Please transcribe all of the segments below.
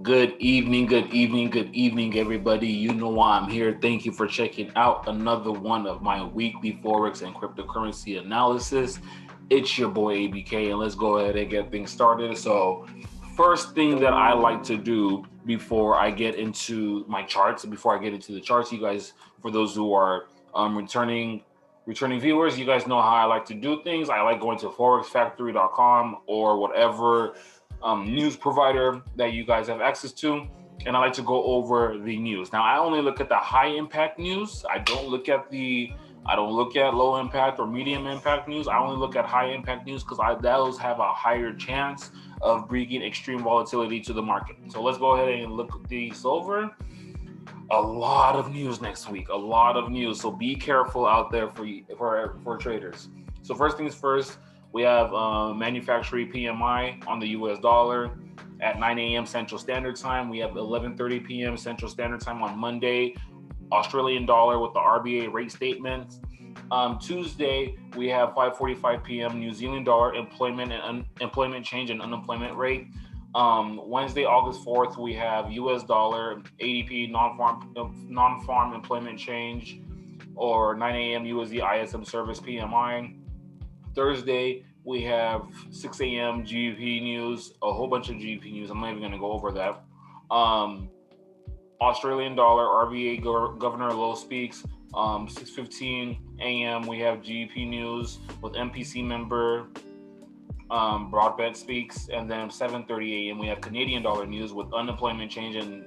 Good evening, everybody. You know why I'm here. Thank you for checking out another one of my weekly Forex and cryptocurrency analysis. It's your boy ABK, and let's go ahead and get things started. So, first thing that I like to do before I get into my charts, before I get into the charts, you guys, for those who are returning viewers, you guys know how I like to do things. I like going to forexfactory.com or whatever news provider that you guys have access to, and I like to go over the news. Now, I only look at the high impact news. I don't look at low impact or medium impact news. I only look at high impact news because those have a higher chance of bringing extreme volatility to the market. So let's go ahead and look these over. A lot of news next week. A lot of news. So be careful out there for traders. So first things first, we have manufacturing PMI on the U.S. dollar at 9 a.m. Central Standard Time. We have 11:30 p.m. Central Standard Time on Monday. Australian dollar with the RBA rate statement. Tuesday, we have 5:45 p.m. New Zealand dollar employment change and unemployment rate. Wednesday, August 4th, we have U.S. dollar ADP non-farm employment change, or 9 a.m. USD ISM service PMI. Thursday, we have 6 a.m. GDP news, a whole bunch of GDP news. I'm not even going to go over that. Australian dollar RBA Governor Lowe speaks. 6:15 a.m. we have GDP news with MPC member Broadbent speaks, and then 7:30 a.m. we have Canadian dollar news with employment change and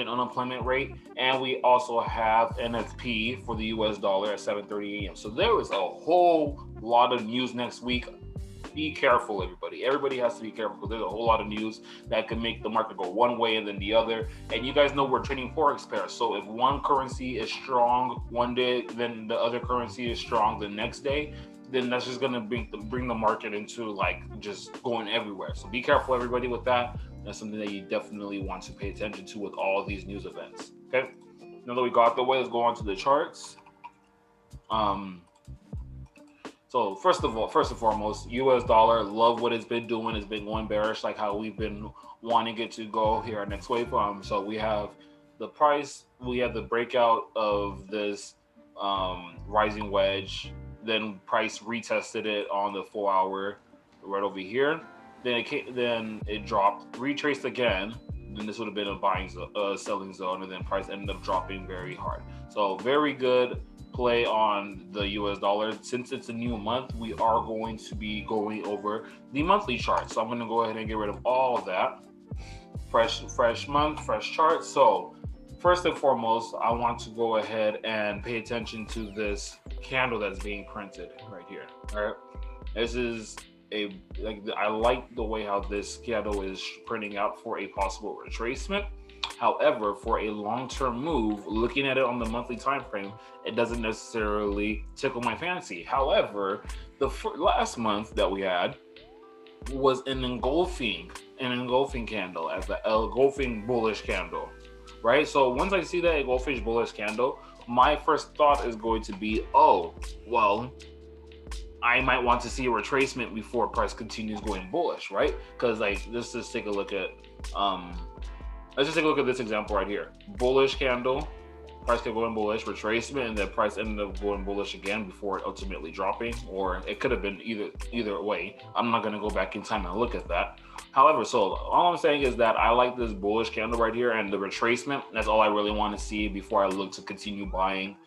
unemployment rate, and we also have NFP for the U.S. dollar at 7:30 a.m. So there is a whole lot of news next week. Be careful, everybody. Everybody has to be careful because there's a whole lot of news that can make the market go one way and then the other. And you guys know we're trading forex pairs. So if one currency is strong one day, then the other currency is strong the next day, then that's just gonna bring the market into like just going everywhere. So be careful, everybody, with that. That's something that you definitely want to pay attention to with all these news events. Okay. Now that we got the way, let's go on to the charts. So first and foremost, U.S. dollar, love what it's been doing. It's been going bearish, like how we've been wanting it to go here next wave. So we have the price, we have the breakout of this rising wedge. Then price retested it on the 4 hour right over here. Then it dropped, retraced again. Then this would have been a selling zone, and then price ended up dropping very hard. So very good play on the US dollar. Since it's a new month, we are going to be going over the monthly chart. So I'm going to go ahead and get rid of all of that. Fresh month, fresh chart. So first and foremost, I want to go ahead and pay attention to this candle that's being printed right here. All right. This is I like the way how this candle is printing out for a possible retracement. However, for a long-term move, looking at it on the monthly time frame, it doesn't necessarily tickle my fancy. However, the last month that we had was an engulfing candle, as the engulfing bullish candle, right? So once I see that engulfing bullish candle, my first thought is going to be, oh, well, I might want to see a retracement before price continues going bullish, right? Because let's just take a look at this example right here. Bullish candle, price kept going bullish, retracement, and then price ended up going bullish again before it ultimately dropping, or it could have been either way. I'm not going to go back in time and look at that. However, so all I'm saying is that I like this bullish candle right here, and the retracement, that's all I really want to see before I look to continue buying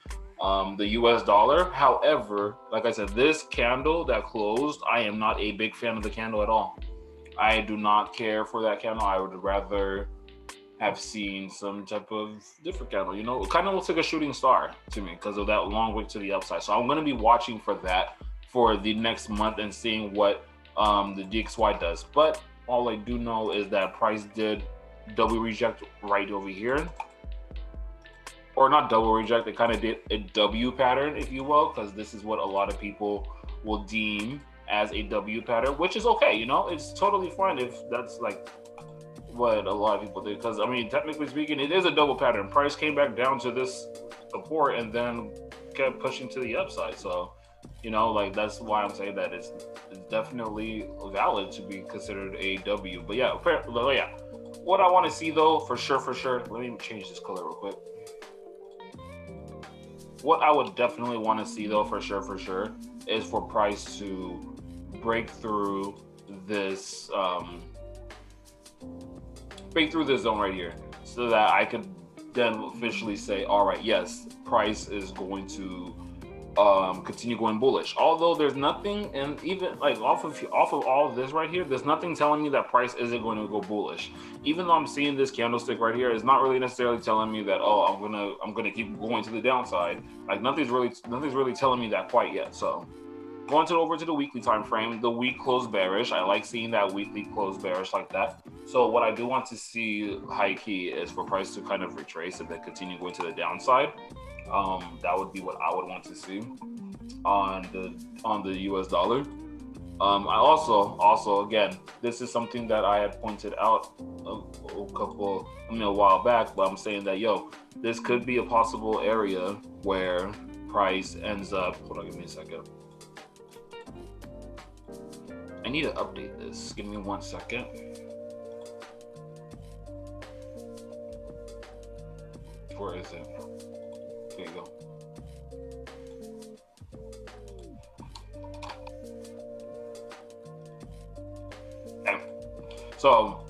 the US dollar. However, like I said, this candle that closed, I am not a big fan of the candle at all. I do not care for that candle. I would rather have seen some type of different candle. It kind of looks like a shooting star to me because of that long wick to the upside. So I'm going to be watching for that for the next month and seeing what the DXY does. But all I do know is that price did double reject right over here. Or not double reject, it kind of did a W pattern, if you will, because this is what a lot of people will deem as a W pattern, which is okay. It's totally fine if that's like what a lot of people do, because technically speaking, it is a double pattern. Price came back down to this support and then kept pushing to the upside. So that's why I'm saying that it's definitely valid to be considered a W. But yeah, What I want to see though, for sure, let me change this color real quick. What I would definitely want to see though, for sure, is for price to break through this zone right here, so that I could then officially say, all right, yes, price is going to continue going bullish. Although there's nothing, and even like off of all of this right here, there's nothing telling me that price isn't going to go bullish. Even though I'm seeing this candlestick right here, it's not really necessarily telling me that, oh, I'm gonna keep going to the downside. Like nothing's really telling me that quite yet. So going over to the weekly time frame, the week closed bearish. I like seeing that weekly close bearish like that. So what I do want to see high key is for price to kind of retrace and then continue going to the downside. That would be what I would want to see on the US dollar. I also again, this is something that I had pointed out a while back, but I'm saying that this could be a possible area where price ends up. Hold on, give me a second. I need to update this. Give me 1 second. Where is it? There you go. Okay. So,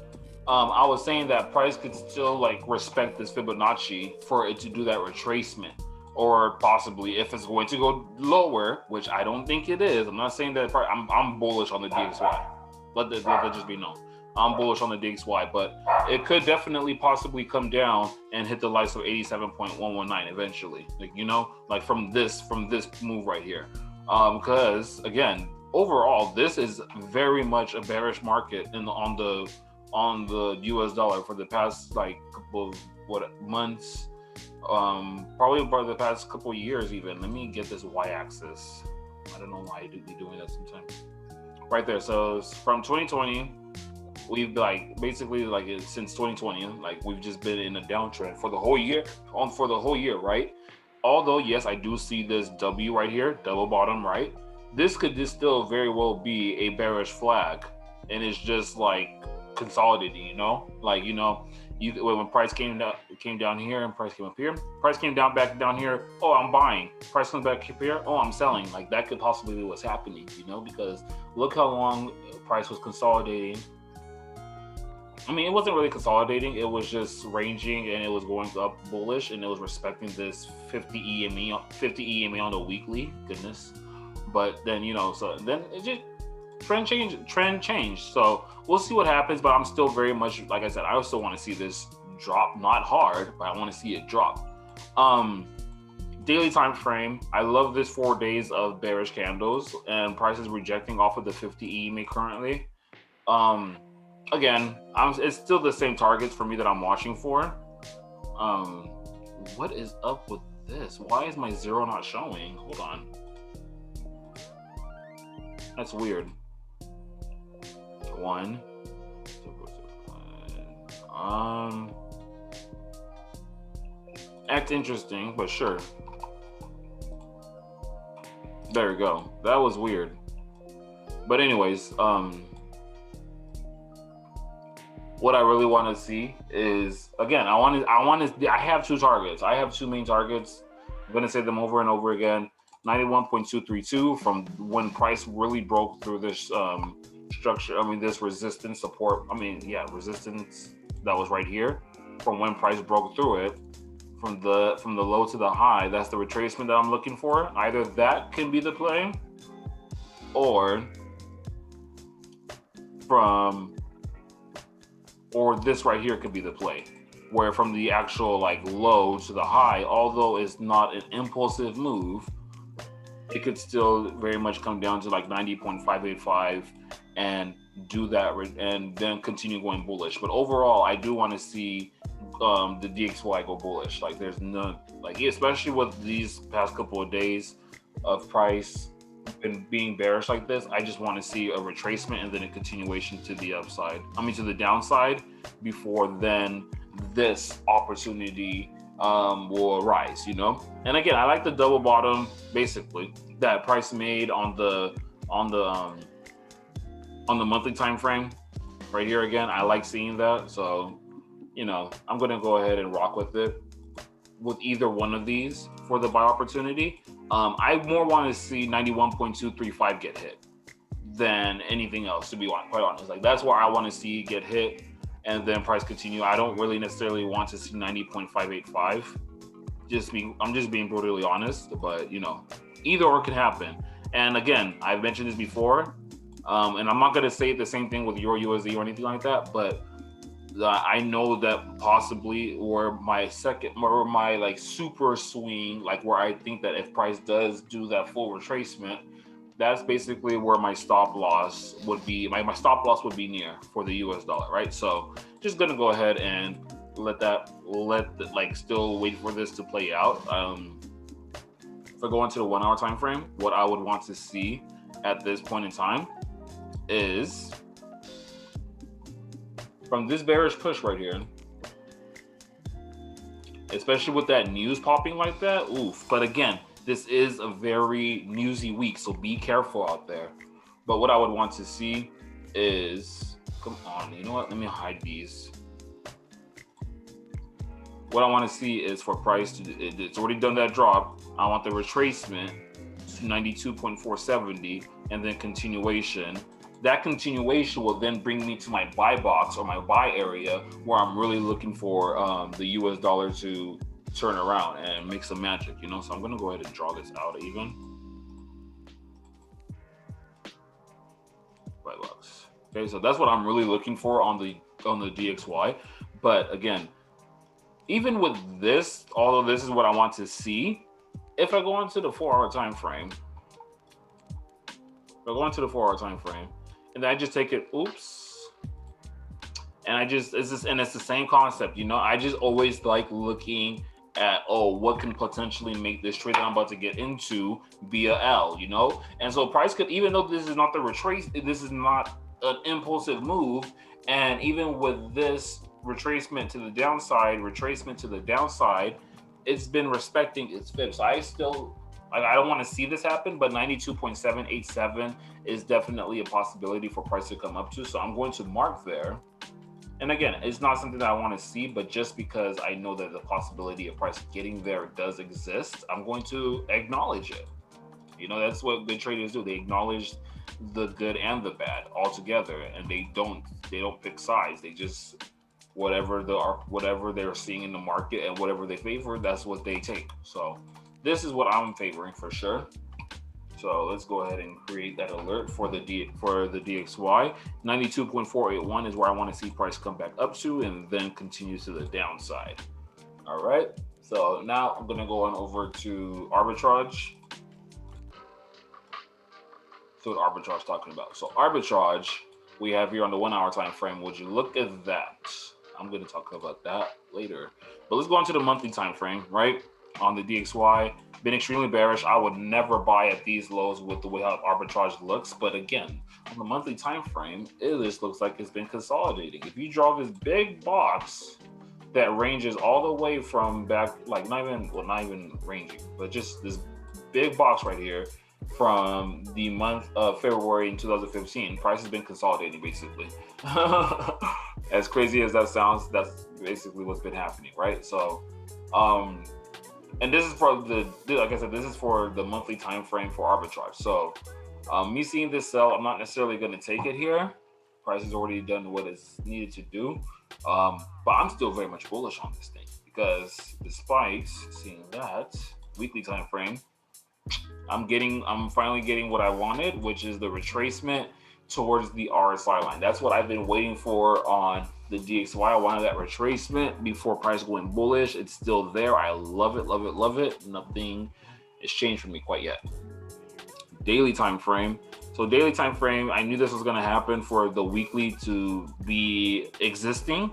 I was saying that price could still like respect this Fibonacci for it to do that retracement, or possibly if it's going to go lower, which I don't think it is. I'm not saying that I'm bullish on the DXY. Let that just be known. I'm bullish on the DXY, but it could definitely possibly come down and hit the likes of 87.119 eventually. Like from this move right here. Because again, overall, this is very much a bearish market on the US dollar for the past like couple of months. Probably about the past couple of years even. Let me get this y-axis. I don't know why I do be doing that sometimes. Right there. So from 2020, we've basically since 2020, we've just been in a downtrend for the whole year. Right? Although yes, I do see this W right here, double bottom, right? This could just still very well be a bearish flag, and it's just like consolidating. When price came down here and price came up here, price came back down here, oh, I'm buying. Price comes back up here, oh, I'm selling. Like that could possibly be what's happening, because look how long price was consolidating. I mean, it wasn't really consolidating, it was just ranging, and it was going up bullish, and it was respecting this 50 EMA on the weekly. Goodness. But then, so then it just trend change. So we'll see what happens, but I'm still very much, like I said, I still want to see this drop, not hard, but I want to see it drop. Daily time frame, I love this 4 days of bearish candles, and price is rejecting off of the 50 EMA currently. Again, it's still the same targets for me that I'm watching for. What is up with this? Why is my zero not showing? Hold on. That's weird. 1. Act interesting, but sure. There we go. That was weird. But anyways, what I really want to see is, again, I have 2 targets. I have 2 main targets. I'm going to say them over and over again. 91.232 from when price really broke through this structure. I mean, this resistance support. Resistance that was right here from when price broke through it. From the low to the high, that's the retracement that I'm looking for. Either that can be the play, or this right here could be the play, where from the actual low to the high, although it's not an impulsive move, it could still very much come down to 90.585 and do that, and then continue going bullish. But overall, I do want to see the DXY go bullish. There's no especially with these past couple of days of price and being bearish like this, I just want to see a retracement and then a continuation to the upside. To the downside, before then this opportunity will arise. And again, I like the double bottom basically that price made on the monthly time frame. right here again. I like seeing that. So, you know, I'm going to go ahead and rock with it with either one of these for the buy opportunity. I more want to see 91.235 get hit than anything else, to be quite honest. Like, that's where I want to see get hit and then price continue. I don't really necessarily want to see 90.585. I'm just being brutally honest, but you know, either or can happen. And again, I've mentioned this before, and I'm not going to say the same thing with Euro USD or anything like that, but I know that possibly, or my second, or my like super swing, like where I think that if price does do that full retracement, that's basically where my stop loss would be. My stop loss would be near for the US dollar, right? So just gonna go ahead and still wait for this to play out. If I go into the 1 hour time frame, what I would want to see at this point in time is from this bearish push right here, especially with that news popping like that, oof. But again, this is a very newsy week, so be careful out there. But what I would want to see is, come on, you know what? Let me hide these. What I want to see is for price to, it's already done that drop. I want the retracement to 92.470 and then continuation. That continuation will then bring me to my buy box or my buy area where I'm really looking for the US dollar to turn around and make some magic, you know? So I'm gonna go ahead and draw this out even. Buy box. Okay, so that's what I'm really looking for on the DXY. But again, even with this, although this is what I want to see, if I go into the 4 hour time frame, and then I just take it, oops, and it's the same concept, you know. I just always like looking at, oh, what can potentially make this trade that I'm about to get into be a L, you know. And so price could, even though this is not the retrace, this is not an impulsive move, and even with this retracement to the downside, it's been respecting its fib. So I still, I don't want to see this happen, but 92.787 is definitely a possibility for price to come up to. So I'm going to mark there. And again, it's not something that I want to see, but just because I know that the possibility of price getting there does exist, I'm going to acknowledge it. You know, that's what good traders do. They acknowledge the good and the bad all together, and they don't pick sides. They just, whatever they're seeing in the market and whatever they favor, that's what they take. So this is what I'm favoring for sure. So let's go ahead and create that alert for the DXY. 92.481 is where I want to see price come back up to and then continue to the downside. All right. So now I'm going to go on over to arbitrage. So what arbitrage talking about? So arbitrage, we have here on the 1 hour time frame. Would you look at that? I'm going to talk about that later. But let's go on to the monthly time frame, right? On the DXY, been extremely bearish. I would never buy at these lows with the way how arbitrage looks. But again, on the monthly time frame, it just looks like it's been consolidating. If you draw this big box that ranges all the way from back, like not even ranging, but just this big box right here from the month of February in 2015, price has been consolidating basically. As crazy as that sounds, that's basically what's been happening, right? So, and this is for like I said, this is for the monthly time frame for arbitrage. So, me seeing this sell, I'm not necessarily going to take it here. Price has already done what it's needed to do, but I'm still very much bullish on this thing because despite seeing that weekly time frame, I'm finally getting what I wanted, which is the retracement towards the RSI line. That's what I've been waiting for on the DXY. I wanted that retracement before price going bullish. It's still there. I love it, love it, love it. Nothing has changed for me quite yet. Daily time frame. So daily time frame, I knew this was going to happen for the weekly to be existing.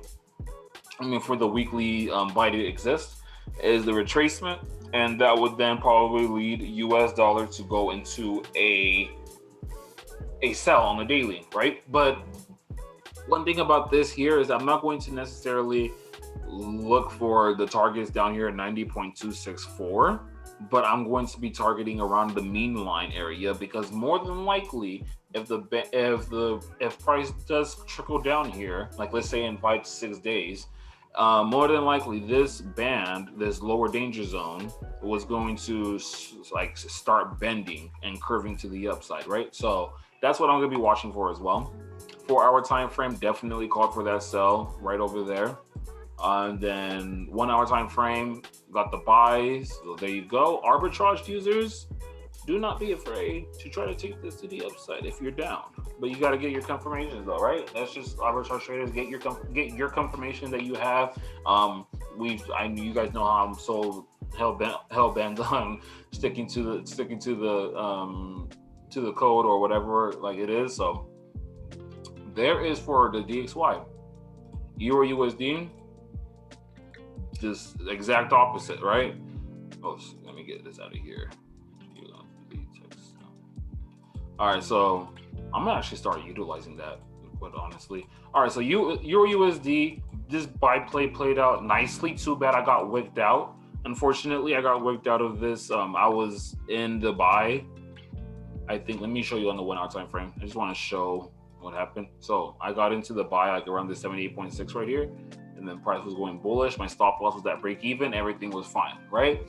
I mean, for the weekly buy to exist is the retracement. And that would then probably lead US dollar to go into a sell on the daily, right? But one thing about this here is I'm not going to necessarily look for the targets down here at 90.264, but I'm going to be targeting around the mean line area because more than likely If price does trickle down here, like let's say in 5 to 6 days, more than likely this band, this lower danger zone, was going to like start bending and curving to the upside, right? So that's what I'm gonna be watching for as well. 4 hour time frame definitely called for that sell right over there. And then 1 hour time frame got the buys. So there you go. Arbitrage users, do not be afraid to try to take this to the upside if you're down. But you got to get your confirmations though, right? That's just arbitrage traders. Get your confirmation that you have. I you guys know how I'm so hell bent on sticking to the code or whatever like it is. So there is for the DXY. Euro USD, just exact opposite, right? Oh, let me get this out of here. All right, so I'm gonna actually start utilizing that, but honestly, all right. So Euro USD, this buy play played out nicely. Too bad I got wicked out. Unfortunately, I got wicked out of this. I was in the buy. I think. Let me show you on the 1 hour time frame. I just want to show what happened. So I got into the buy like around the 78.6 right here, and then price was going bullish. My stop loss was at break even. Everything was fine, right?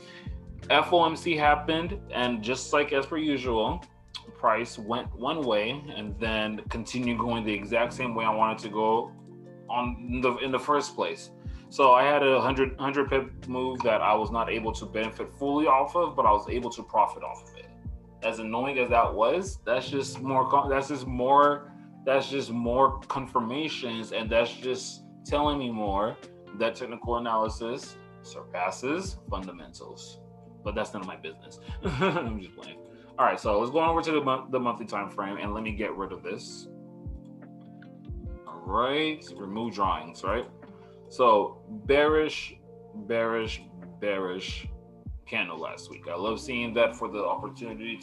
FOMC happened, and just like as per usual, price went one way and then continued going the exact same way I wanted to go in the first place. So I had a 100 pip move that I was not able to benefit fully off of, but I was able to profit off of it. As annoying as that was, that's just more confirmations, and that's just telling me more that technical analysis surpasses fundamentals. But that's none of my business. I'm just playing. All right, so let's go on over to the monthly time frame, and let me get rid of this. All right, remove drawings, right? So bearish candle last week. I love seeing that for the opportunity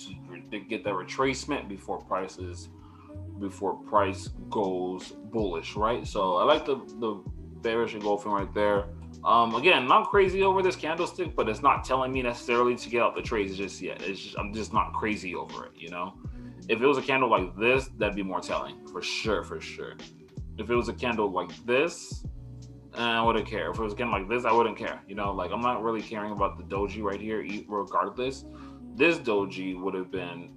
to get that retracement before price goes bullish, right? So I like the bearish engulfing right there. Again, not crazy over this candlestick, but it's not telling me necessarily to get out the trades just yet. I'm just not crazy over it, you know. If it was a candle like this, that'd be more telling, for sure. If it was a candle like this, I wouldn't care. If it was a candle like this, I wouldn't care. You know, like I'm not really caring about the doji right here, regardless. This doji would have been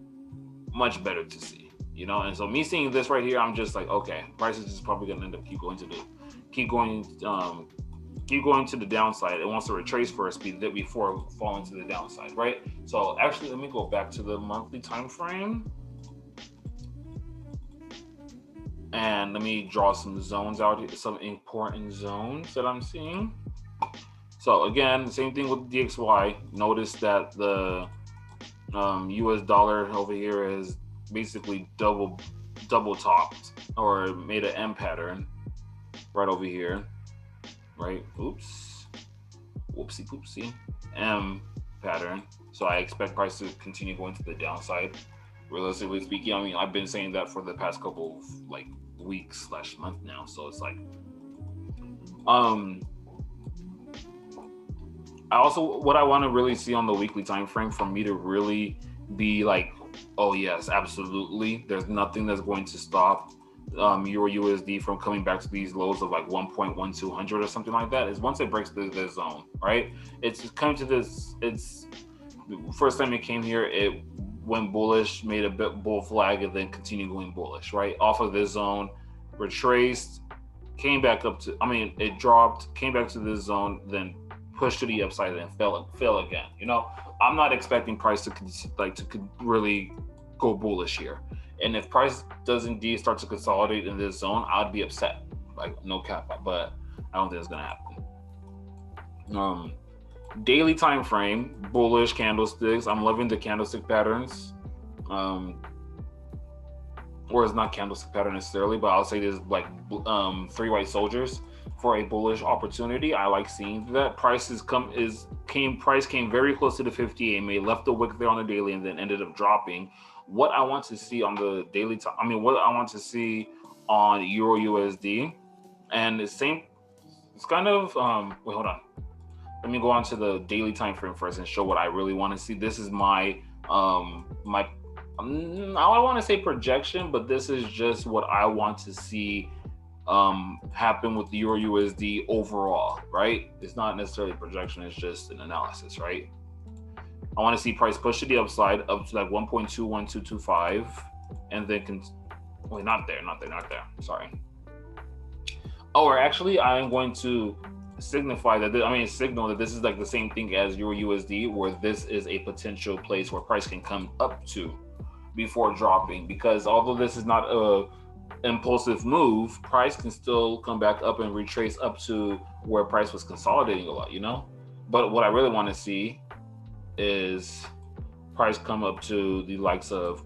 much better to see, you know. And so me seeing this right here, I'm just like, okay, price is just probably gonna end up keep going to the downside. It wants to retrace first before falling to the downside, right? So actually, let me go back to the monthly time frame, and let me draw some zones out here, some important zones that I'm seeing. So again, same thing with DXY. Notice that the US dollar over here is basically double topped, or made an M pattern right over here. Right, whoopsie poopsie, M pattern. So I expect price to continue going to the downside. Realistically speaking, I mean, I've been saying that for the past couple of like weeks / month now. So it's like, I also, what I want to really see on the weekly time frame for me to really be like, oh yes, absolutely, there's nothing that's going to stop Euro USD from coming back to these lows of like 1.1200 or something like that, is once it breaks the zone, right? It's come to this. It's first time it came here, it went bullish, made a bit bull flag, and then continued going bullish, right? Off of this zone, retraced, came back up to, it dropped, came back to this zone, then pushed to the upside and fell again. You know, I'm not expecting price to really go bullish here. And if price does indeed start to consolidate in this zone, I'd be upset, like no cap, but I don't think it's gonna happen. Daily time frame, bullish candlesticks. I'm loving the candlestick patterns. Or it's not candlestick pattern necessarily, but I'll say there's like 3 white soldiers for a bullish opportunity. I like seeing that. Price came very close to the 50 EMA, left the wick there on the daily, and then ended up dropping. What I want to see on the daily time, what I want to see on Euro USD, and the same, it's kind of, wait, hold on. Let me go on to the daily time frame first and show what I really want to see. This is my I don't want to say projection, but this is just what I want to see happen with the Euro USD overall, right? It's not necessarily projection, it's just an analysis, right? I want to see price push to the upside up to like 1.21225 and then wait, not there. Sorry. Oh, or actually I'm going to signal that this is like the same thing as Euro USD, where this is a potential place where price can come up to before dropping, because although this is not a impulsive move, price can still come back up and retrace up to where price was consolidating a lot, But what I really want to see is price come up to the likes of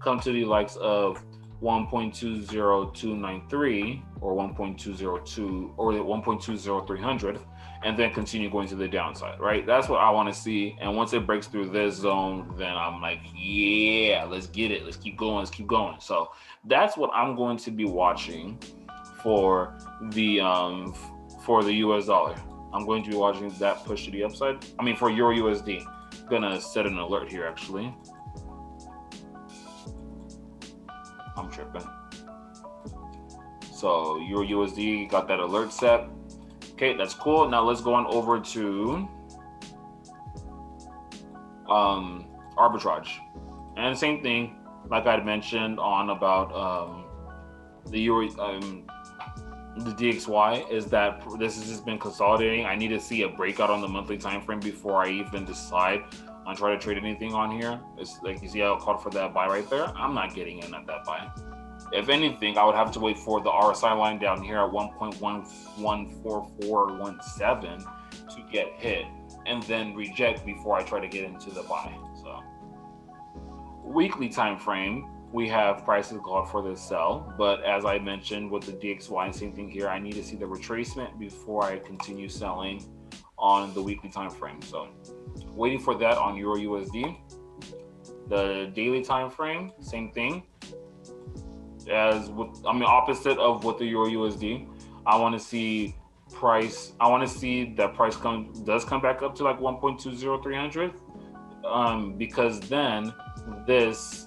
come to the likes of 1.20293 or 1.202 or 1.20300, and then continue going to the downside, right? That's what I want to see. And once it breaks through this zone, then I'm like, yeah, let's get it. Let's keep going. So that's what I'm going to be watching for the US dollar. I'm going to be watching that push to the upside. For Euro USD. I'm gonna set an alert here actually. I'm tripping. So Euro USD got that alert set. Okay, that's cool. Now let's go on over to arbitrage. And same thing, like I had mentioned on about the Euro, the DXY, is that this has just been consolidating. I need to see a breakout on the monthly time frame before I even decide on trying to trade anything on here. It's like, you see how I called for that buy right there? I'm not getting in at that buy. If anything, I would have to wait for the RSI line down here at 1.14417 to get hit and then reject before I try to get into the buy. So weekly time frame, we have prices called for this sell, but as I mentioned with the DXY, same thing here, I need to see the retracement before I continue selling on the weekly time frame. So waiting for that on Euro USD. The daily time frame, same thing. Opposite of what the Euro USD. I want to see that price does come back up to like 1.20300, because then this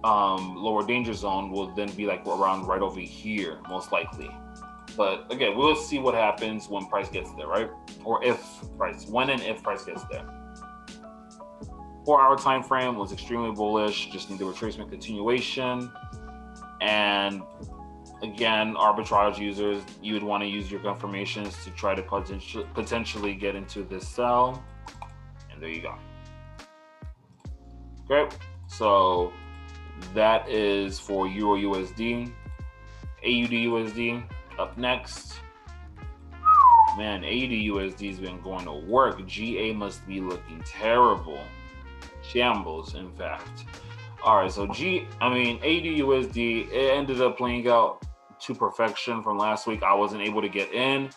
lower danger zone will then be like around right over here, most likely. But again, we'll see what happens when price gets there, right? Or when and if price gets there. 4-hour time frame was extremely bullish. Just need the retracement continuation. And again, arbitrage users, you would want to use your confirmations to try to potentially get into this sell. And there you go. Okay, so that is for Euro USD. AUD USD up next. Man, AUD USD has been going to work. GA must be looking terrible. Shambles, in fact. All right, so AUD USD, it ended up playing out to perfection from last week. I wasn't able to get in,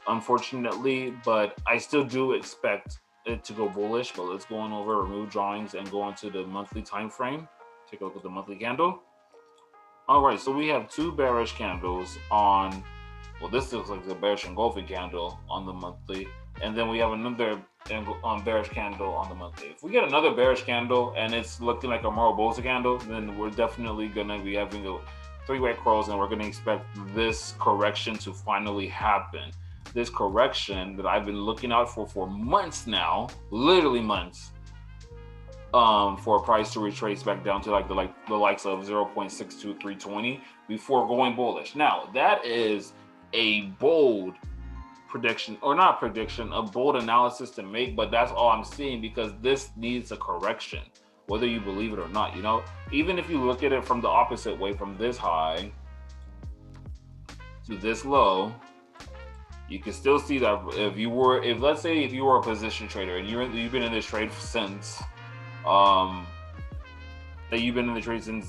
unfortunately, but I still do expect it to go bullish. But let's go on over, remove drawings, and go into the monthly time frame. Take a look at the monthly candle. All right, so we have two bearish candles on, well, this looks like the bearish engulfing candle on the monthly, and then we have another bearish candle on the monthly. If we get another bearish candle and it's looking like a Moro Bosa candle, then we're definitely going to be having a three-way cross, and we're going to expect this correction to finally happen. This correction that I've been looking out for months now, literally months, for a price to retrace back down to like the likes of 0.62320 before going bullish. Now, that is a bold prediction, or not prediction, a bold analysis to make, but that's all I'm seeing, because this needs a correction, whether you believe it or not. Even if you look at it from the opposite way, from this high to this low, you can still see that let's say if you were a position trader and you've been in this trade since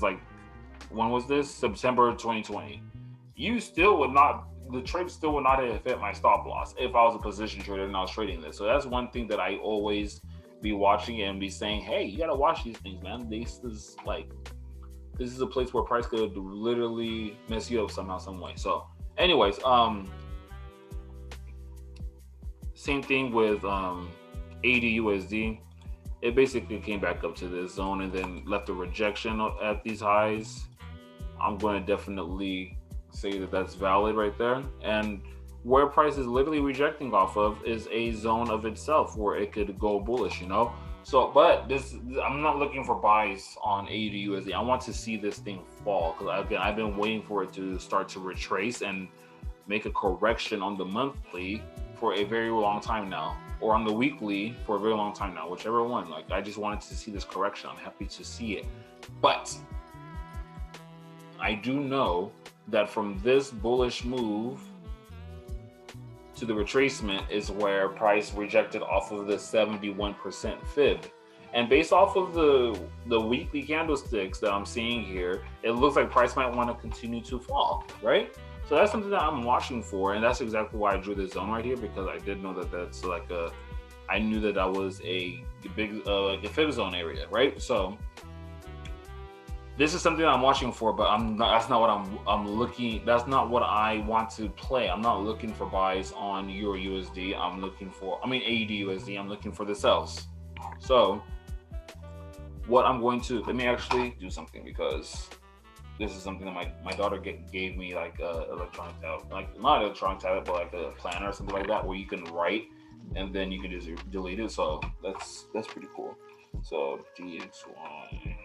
like, when was this? September 2020. The trade still would not have hit my stop loss if I was a position trader and I was trading this. So that's one thing that I always be watching and be saying, hey, you gotta watch these things, man. This is a place where price could literally mess you up somehow, some way. So anyways, Same thing with AD USD. It basically came back up to this zone and then left a rejection at these highs. I'm going to definitely say that that's valid right there. And where price is literally rejecting off of is a zone of itself where it could go bullish, you know? So, but this, I'm not looking for buys on AUD USD. I want to see this thing fall because again, I've been waiting for it to start to retrace and make a correction on the monthly for a very long time now, or on the weekly for a very long time now, whichever one. Like, I just wanted to see this correction. I'm happy to see it. But I do know that from this bullish move to the retracement is where price rejected off of the 71% fib. And based off of the weekly candlesticks that I'm seeing here, it looks like price might want to continue to fall, right? So that's something that I'm watching for, and that's exactly why I drew this zone right here, because I did know that that's like I knew that that was a big like a fib zone area, right? So this is something I'm watching for, but that's not what I'm looking. That's not what I want to play. I'm not looking for buys on Euro USD. I'm looking for, AUD USD. I'm looking for the sells. So what I'm going to, let me actually do something, because this is something that my daughter gave me, like electronic tablet, like not electronic tablet, but like a planner or something like that, where you can write and then you can just delete it. So that's pretty cool. So DXY.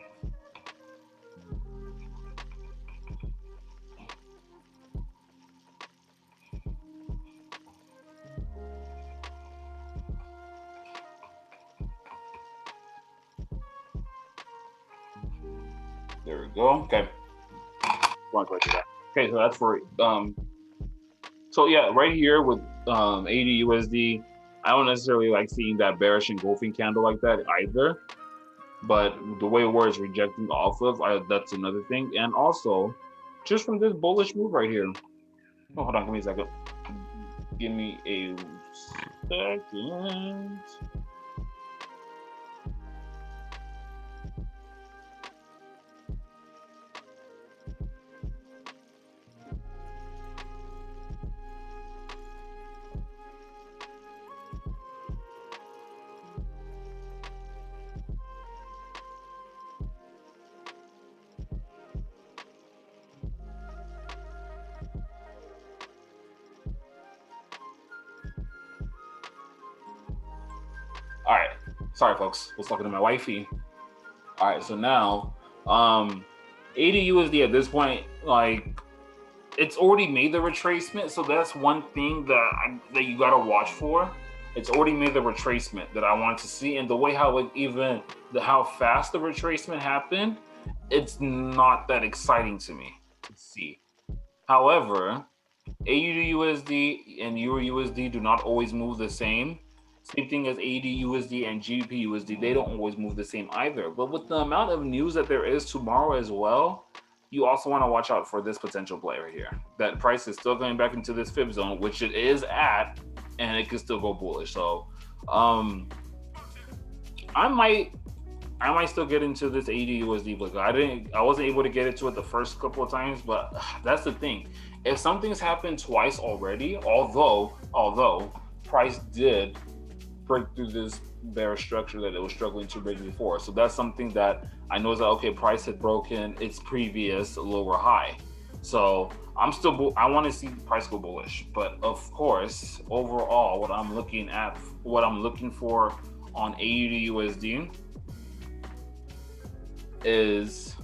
There we go. Okay. Okay, so that's for so yeah, right here with AD USD, I don't necessarily like seeing that bearish engulfing candle like that either. But the way where it's rejecting off of, that's another thing. And also, just from this bullish move right here. Oh, hold on, give me a second. Give me a second. All right, sorry folks, I was talking to my wifey. All right, so now AD USD at this point, like, it's already made the retracement, so that's one thing that you gotta watch for. It's already made the retracement that I want to see, and the way how it even how fast the retracement happened, it's not that exciting to me to see. However, AUD USD and Euro USD do not always move the same. Same thing as AD USD and GBP USD, they don't always move the same either. But with the amount of news that there is tomorrow as well, you also want to watch out for this potential play right here. That price is still going back into this fib zone, which it is at, and it could still go bullish. So I might still get into this AD USD, but I wasn't able to get into it the first couple of times. But that's the thing. If something's happened twice already, although price did break through this bearish structure that it was struggling to break before. So that's something that I know is that, okay, price had broken its previous lower high. So I want to see price go bullish. But of course, overall, what I'm looking for on AUD USD is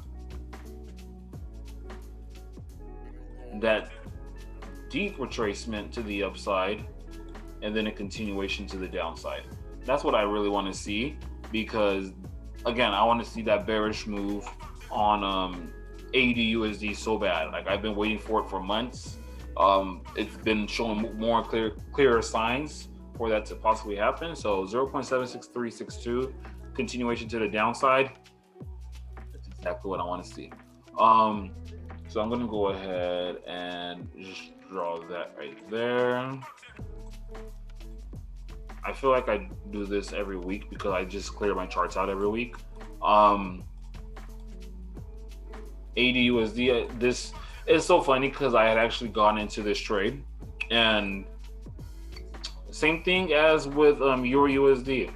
that deep retracement to the upside and then a continuation to the downside. That's what I really want to see, because again, I want to see that bearish move on AUD USD so bad. Like, I've been waiting for it for months. It's been showing more clearer signs for that to possibly happen. So 0.76362 continuation to the downside. That's exactly what I want to see. So I'm gonna go ahead and just draw that right there. I feel like I do this every week because I just clear my charts out every week. AD USD, this is so funny because I had actually gone into this trade, and Same thing as with Euro USD.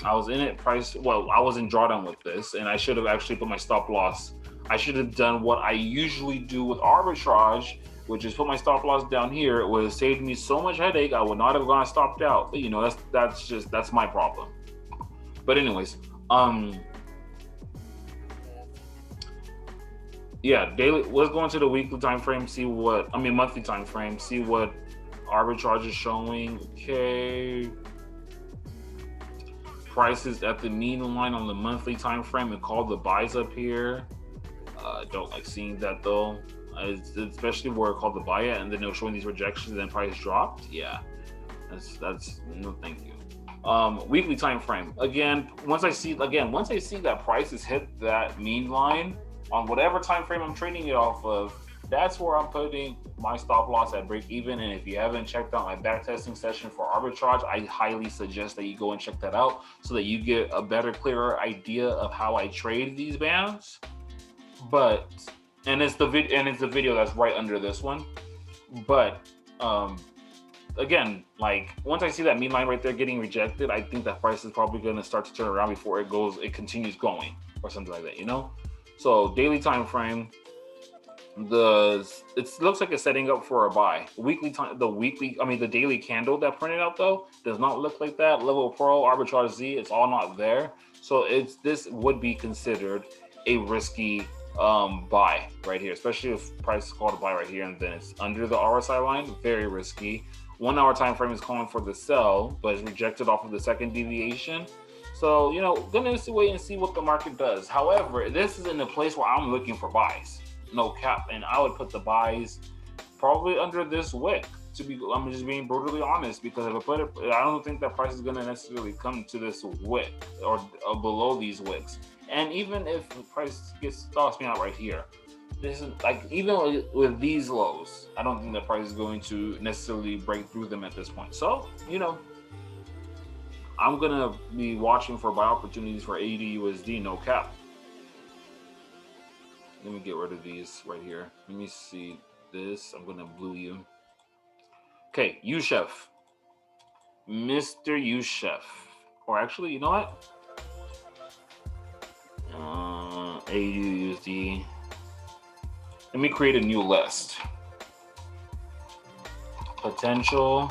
I was in it price. Well, I was in drawdown with this, and I should have actually put my stop loss. I should have done what I usually do with arbitrage, which is put my stop loss down here. It would have saved me so much headache. I would not have gone stopped out. But, you know, that's my problem. But anyways, yeah, daily. Let's go into the weekly time frame. Monthly time frame. See what arbitrage is showing. Okay. Prices at the mean line on the monthly time frame. It called the buys up here. Don't like seeing that though, especially where it called the buy at, and then it was showing these rejections, and then price dropped. Yeah, that's no thank you. Weekly time frame. Again, once I see that prices hit that mean line on whatever time frame I'm trading it off of, that's where I'm putting my stop loss at break even. And if you haven't checked out my back testing session for arbitrage, I highly suggest that you go and check that out so that you get a better, clearer idea of how I trade these bands. But it's the video that's right under this one. But again, like once I see that mean line right there getting rejected, I think that price is probably going to start to turn around before it continues going or something like that, you know. So daily time frame. It looks like it's setting up for a buy. The daily candle that printed out though does not look like that. Level Pro, Arbitrage Z, it's all not there. So this would be considered a risky buy right here, especially if price is called a buy right here and then it's under the RSI line. Very risky. 1 hour time frame is calling for the sell, but it's rejected off of the second deviation. So, you know, gonna wait and see what the market does. However, this is in a place where I'm looking for buys. No cap, and I would put the buys probably under this wick. I'm just being brutally honest, because if I put it, I don't think that price is going to necessarily come to this wick or below these wicks. And even if the price stops me out right here, this is like, even with these lows, I don't think the price is going to necessarily break through them at this point. So, you know, I'm gonna be watching for buy opportunities for AUD USD, no cap. Let me get rid of these right here. Let me see this. I'm gonna blue you. Okay, UChef. Mr. UChef. Or actually, you know what? AUD USD. Let me create a new list. Potential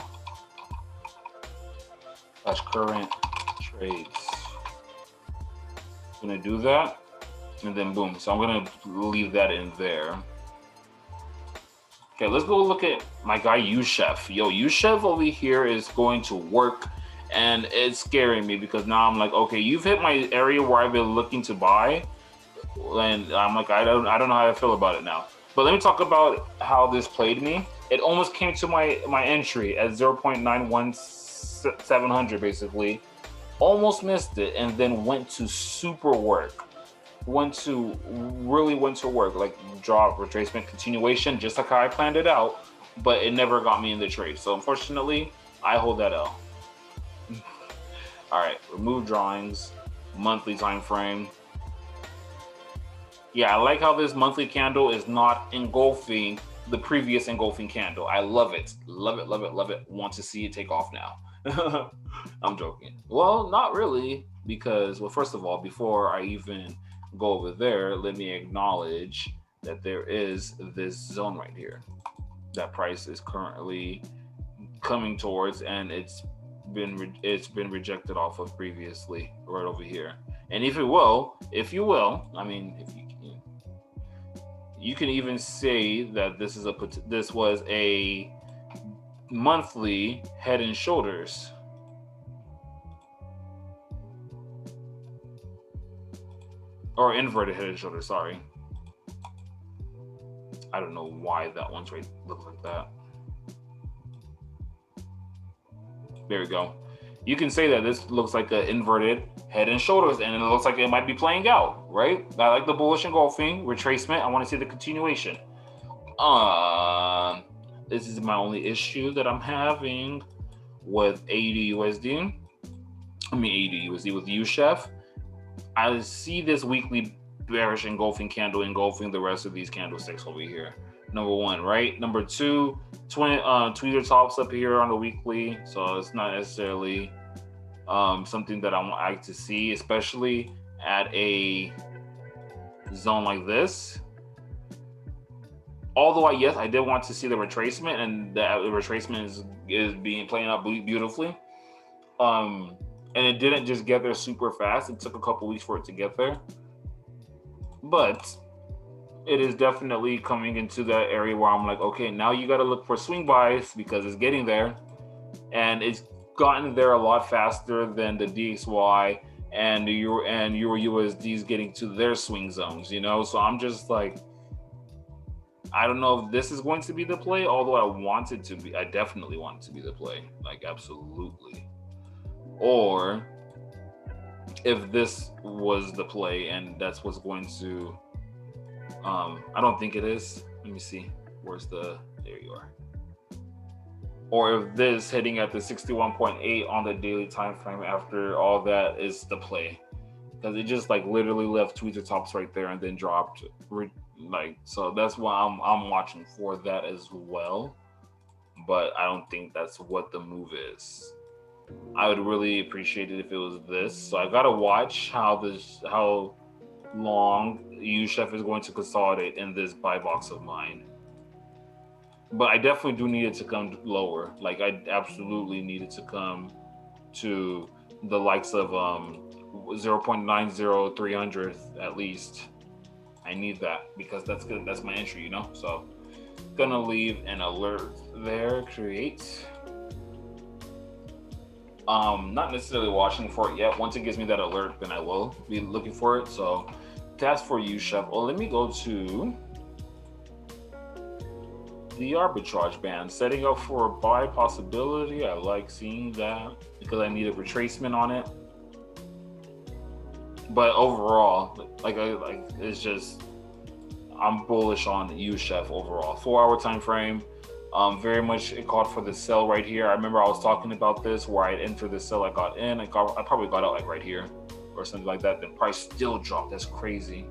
/ current trades. I'm gonna do that. And then boom. So I'm gonna leave that in there. Okay, let's go look at my guy UChef. Yo, UChef over here is going to work, and it's scaring me because now I'm like, okay, you've hit my area where I've been looking to buy, and I'm like, I don't know how I feel about it now. But let me talk about how this played me. It almost came to my entry at 0.91700 basically. Almost missed it, and then went to super work. Went to work, like drop, retracement, continuation, just like how I planned it out, but it never got me in the trade. So unfortunately, I hold that L. All right, remove drawings, monthly time frame. Yeah, I like how this monthly candle is not engulfing the previous engulfing candle. I love it. Love it, love it, love it. Want to see it take off now. I'm joking. Well, not really, because, well, first of all, before I even go over there, let me acknowledge that there is this zone right here that price is currently coming towards, and it's been rejected off of previously right over here. And if you will, I mean, if you can even say that this was a monthly head and shoulders. Or inverted head and shoulders, sorry. I don't know why that one's right looks like that. There we go. You can say that this looks like an inverted head and shoulders, and it looks like it might be playing out, right? I like the bullish engulfing, retracement. I want to see the continuation. This is my only issue that I'm having with AUD USD. AUD USD with UChef. I see this weekly bearish engulfing candle engulfing the rest of these candlesticks over here. Number one, right? Number two, tweeter tops up here on the weekly, so it's not necessarily something that I like to see, especially at a zone like this. Although yes, I did want to see the retracement, and the retracement is being playing out beautifully. And it didn't just get there super fast. It took a couple weeks for it to get there, but it is definitely coming into that area where I'm like, okay, now you got to look for swing buys because it's getting there, and it's gotten there a lot faster than the DXY and the Euro USD is getting to their swing zones, you know. So I'm just like, I don't know if this is going to be the play, although I definitely want it to be the play, like absolutely. Or if this was the play and that's what's going to, I don't think it is. Let me see. There you are. Or if this hitting at the 61.8 on the daily time frame after all that is the play. Because it just like literally left tweeter tops right there and then dropped. So that's why I'm watching for that as well. But I don't think that's what the move is. I would really appreciate it if it was this. So I gotta watch how long USHEF is going to consolidate in this buy box of mine. But I definitely do need it to come lower. Like I absolutely need it to come to the likes of 0.90300 at least. I need that because that's good. That's my entry, you know. So gonna leave an alert there. Create. Not necessarily watching for it yet. Once it gives me that alert, then I will be looking for it. So that's for you, Chef. Well, let me go to the arbitrage band. Setting up for a buy possibility. I like seeing that because I need a retracement on it. But overall, it's just, I'm bullish on you, Chef, overall. 4-hour time frame. Very much it called for the sell right here. I remember I was talking about this where I entered the sell, I got in, I probably got out like right here or something like that. Then price still dropped. That's crazy.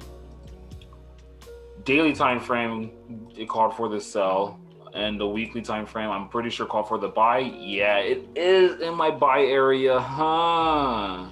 Daily time frame, it called for the sell, and the weekly time frame, I'm pretty sure called for the buy. Yeah, it is in my buy area, huh?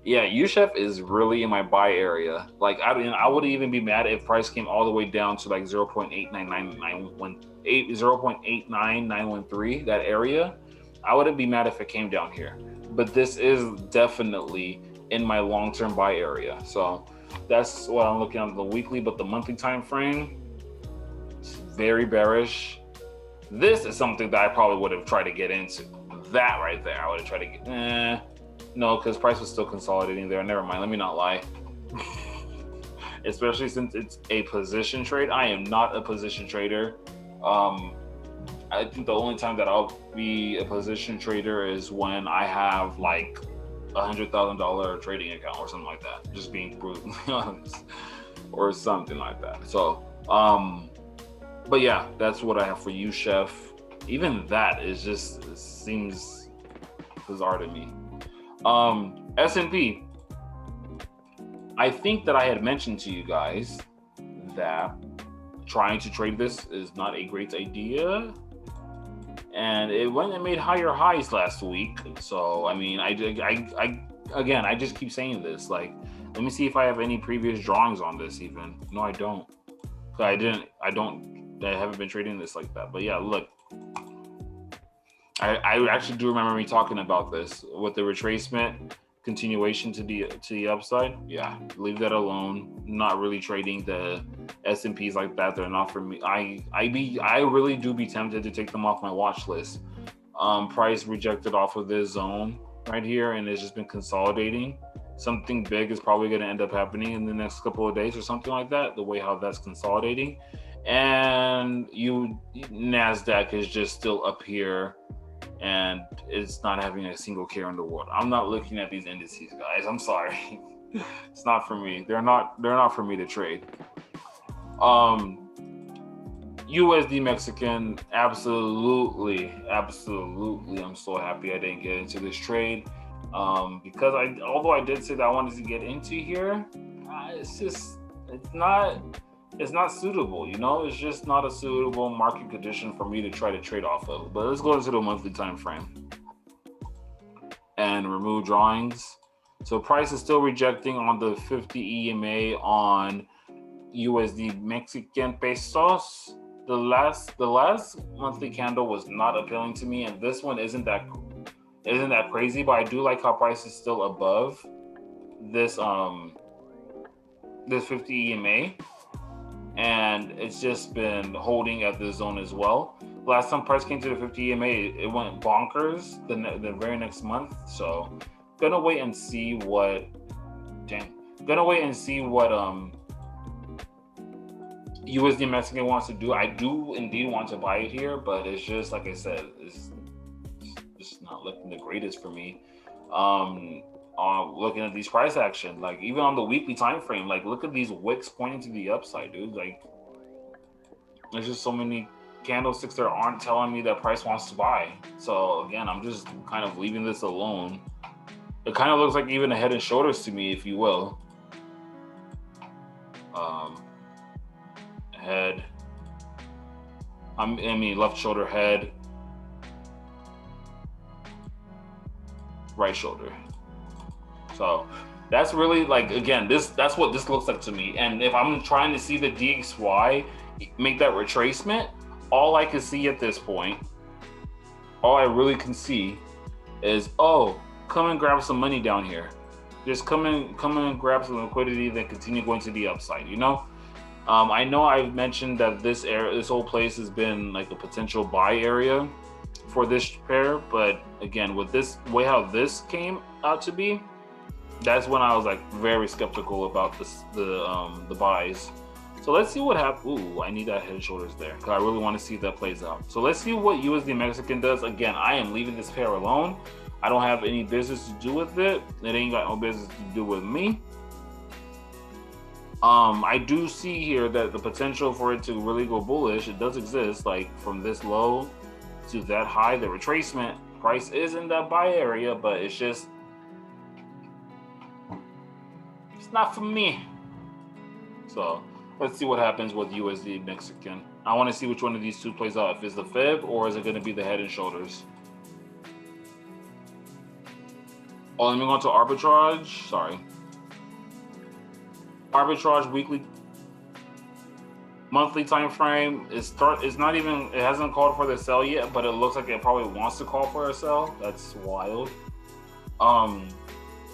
Yeah, USHEF is really in my buy area. Like I would even be mad if price came all the way down to like 0.89913, that area. I wouldn't be mad if it came down here. But this is definitely in my long-term buy area. So that's what I'm looking at the weekly, but the monthly time frame, it's very bearish. This is something that I probably would have tried to get into. That right there, I would have tried to get. No, because price was still consolidating there. Never mind. Let me not lie. Especially since it's a position trade. I am not a position trader. I think the only time that I'll be a position trader is when I have like $100,000 trading account or something like that. Just being brutally honest, or something like that. So, but yeah, that's what I have for you, Chef. Even that is just, it seems bizarre to me. S&P. I think that I had mentioned to you guys that trying to trade this is not a great idea, and it went and made higher highs last week. So I mean, I just keep saying this. Like, let me see if I have any previous drawings on this. Even no, I don't. I haven't been trading this like that. But yeah, look. I actually do remember me talking about this with the retracement continuation to the upside. Yeah, leave that alone. Not really trading the S&Ps like that. They're not for me. I really do be tempted to take them off my watch list. Price rejected off of this zone right here, and it's just been consolidating. Something big is probably going to end up happening in the next couple of days or something like that. The way how that's consolidating, and NASDAQ is just still up here. And it's not having a single care in the world. I'm not looking at these indices, guys. I'm sorry. It's not for me. They're not for me to trade. USD Mexican, absolutely. I'm so happy I didn't get into this trade. Because although I did say that I wanted to get into here, it's not it's not suitable, you know. It's just not a suitable market condition for me to try to trade off of. But let's go into the monthly time frame and remove drawings. So price is still rejecting on the 50 EMA on USD Mexican pesos. The last monthly candle was not appealing to me, and this one isn't that crazy. But I do like how price is still above this this 50 EMA, and it's just been holding at this zone as well. Last time price came to the 50 EMA, it went bonkers the very next month. So gonna wait and see what. Gonna wait and see what USD Mexican wants to do. I do indeed want to buy it here, but it's just like I said, it's just not looking the greatest for me. Looking at these price action, like even on the weekly time frame, like look at these wicks pointing to the upside, dude. Like there's just so many candlesticks that aren't telling me that price wants to buy. So again, I'm just kind of leaving this alone. It kind of looks like even a head and shoulders to me, if you will. Head. I mean, left shoulder, head, right shoulder. So that's really like, again, that's what this looks like to me. And if I'm trying to see the DXY make that retracement, all I can see at this point, all I really can see is, oh, come and grab some money down here. Just come and grab some liquidity, then continue going to the upside, you know? I know I've mentioned that this whole place has been like a potential buy area for this pair, but again, with this way how this came out to be, that's when I was like very skeptical about the buys. So let's see what happens. Ooh, I need that head and shoulders there because I really want to see if that plays out. So let's see what USD Mexican does. Again, I am leaving this pair alone. I don't have any business to do with it. It ain't got no business to do with me. I do see here that the potential for it to really go bullish, it does exist. Like from this low to that high, the retracement price is in that buy area, but it's not for me. So let's see what happens with USD Mexican. I want to see which one of these two plays out. If it's the fib or is it going to be the head and shoulders? Oh, let me go into arbitrage. Sorry. Arbitrage weekly, monthly time frame is not even, it hasn't called for the sell yet, but it looks like it probably wants to call for a sell. That's wild.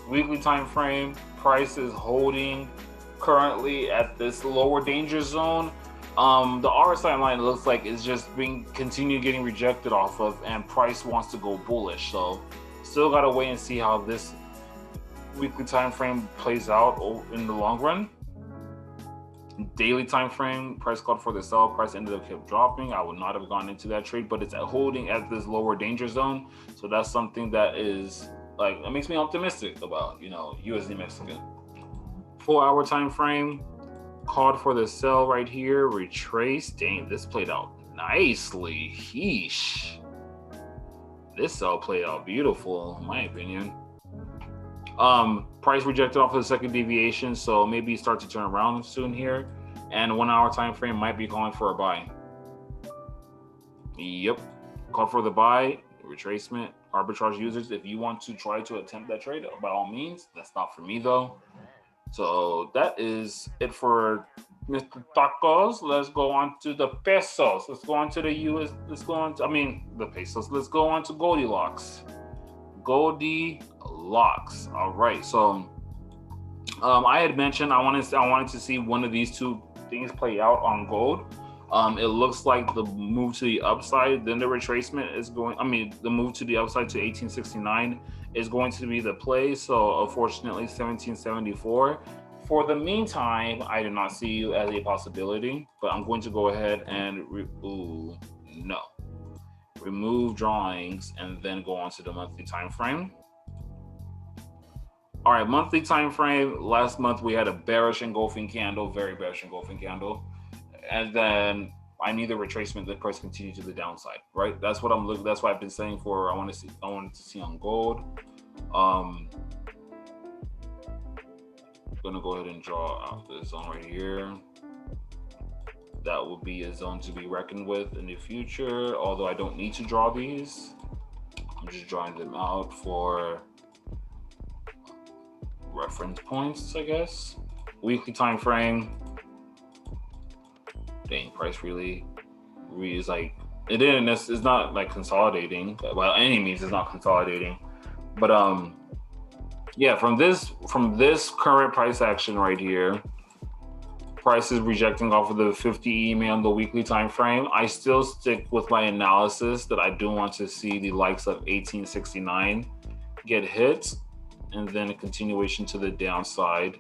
Weekly time frame, price is holding currently at this lower danger zone. The RSI line looks like it's just being continued getting rejected off of, and price wants to go bullish. So still gotta wait and see how this weekly time frame plays out in the long run. Daily time frame, price called for the sell, price ended up kept dropping. I would not have gone into that trade, but it's holding at this lower danger zone. So that's something that is like, that makes me optimistic about, you know, USD Mexican. 4 hour time frame, called for the sell right here, retrace. Dang, this played out nicely. Yeesh. This sell played out beautiful, in my opinion. Price rejected off of the second deviation, so maybe start to turn around soon here. And 1 hour time frame might be calling for a buy. Yep, call for the buy, retracement. Arbitrage users, if you want to try to attempt that trade, by all means. That's not for me though. So that is it for Mr. Tacos. Let's go on to the pesos. Let's go on to the US. Let's go on to, the pesos. Let's go on to Goldilocks. Goldilocks. All right. So I had mentioned I wanted to see one of these two things play out on gold. It looks like the move to the upside, then the retracement is going. The move to the upside to 1869 is going to be the play. So unfortunately, 1774. For the meantime, I do not see you as a possibility, but I'm going to go ahead and remove drawings and then go on to the monthly time frame. All right, monthly time frame. Last month we had a bearish engulfing candle, very bearish engulfing candle. And then I need the retracement, the price continue to the downside, right? That's what I'm looking. That's what I've been saying for. I wanted to see on gold. I'm gonna go ahead and draw out this zone right here. that will be a zone to be reckoned with in the future. Although I don't need to draw these, I'm just drawing them out for reference points, I guess. Weekly time frame. Dang, price really is like it didn't. It's not like consolidating. By any means, it's not consolidating. But yeah, from this current price action right here, price is rejecting off of the 50 EMA on the weekly time frame. I still stick with my analysis that I do want to see the likes of 1869 get hit, and then a continuation to the downside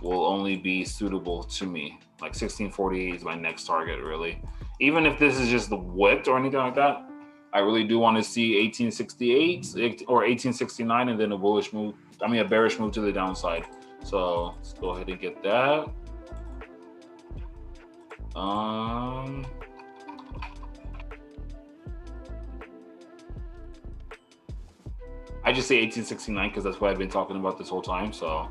will only be suitable to me. Like 1648 is my next target, really. Even if this is just the whipped or anything like that, I really do want to see 1868 or 1869 and then a bearish move to the downside. So let's go ahead and get that. I just say 1869 because that's what I've been talking about this whole time. So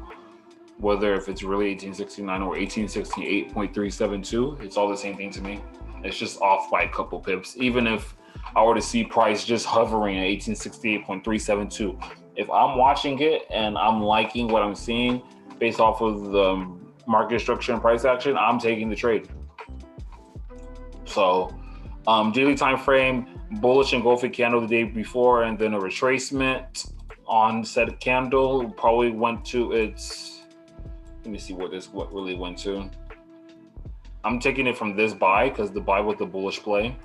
whether if it's really 1869 or 1868.372, it's all the same thing to me. It's just off by a couple pips. Even if I were to see price just hovering at 1868.372, if I'm watching it and I'm liking what I'm seeing based off of the market structure and price action, I'm taking the trade. So daily time frame, bullish engulfing candle the day before, and then a retracement on said candle. Probably went to its, let me see what really went to. I'm taking it from this buy because the buy with the bullish play.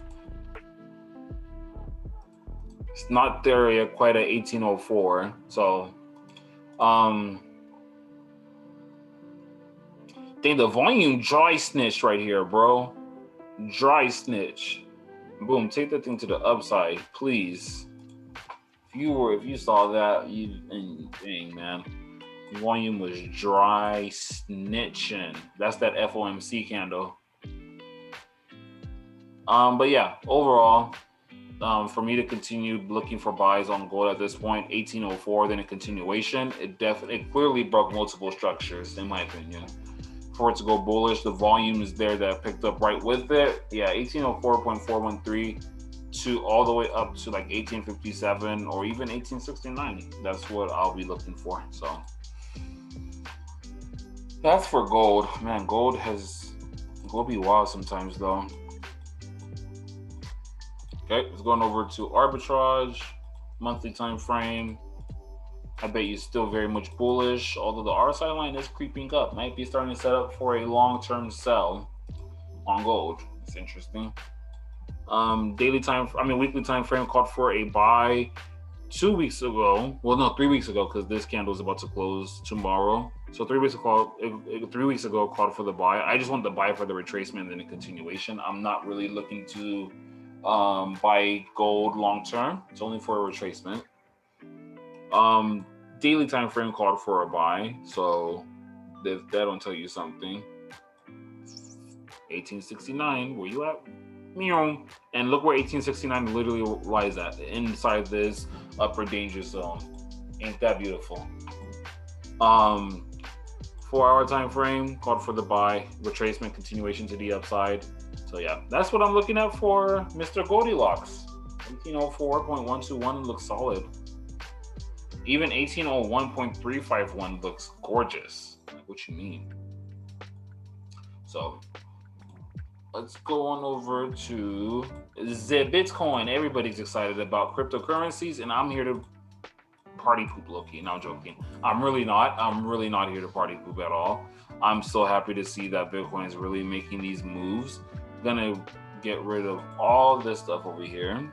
It's not there yet, quite at 1804. So dang, the volume dry snitch right here, bro. Dry snitch. Boom, take that thing to the upside, please. If you saw that, dang, man. Volume was dry snitching. That's that FOMC candle. But yeah, overall, for me to continue looking for buys on gold at this point, 1804, then a continuation, it clearly broke multiple structures, in my opinion. For it to go bullish, the volume is there that picked up right with it. Yeah, 1804.413 to all the way up to like 1857 or even 1869. That's what I'll be looking for. So that's for gold. Man, gold be wild sometimes though. Okay, let's go on over to arbitrage, monthly time frame. I bet you're still very much bullish, although the RSI line is creeping up. Might be starting to set up for a long-term sell on gold. It's interesting. Weekly time frame called for a buy 2 weeks ago. Well, no, 3 weeks ago, because this candle is about to close tomorrow. So 3 weeks ago called for the buy. I just want the buy for the retracement and then a continuation. I'm not really looking to buy gold long-term. It's only for a retracement. Daily time frame called for a buy, so if that don't tell you something. 1869, where you at? Meow. And look where 1869 literally lies at, inside this upper danger zone. Ain't that beautiful? 4-hour time frame called for the buy, retracement, continuation to the upside. So yeah, that's what I'm looking at for Mr. Goldilocks. 1804.121 looks solid. Even 1801.351 looks gorgeous. Like, what you mean? So let's go on over to the Bitcoin. Everybody's excited about cryptocurrencies, and I'm here to party poop, low-key. No, I'm joking. I'm really not here to party poop at all. I'm so happy to see that Bitcoin is really making these moves. Gonna get rid of all this stuff over here.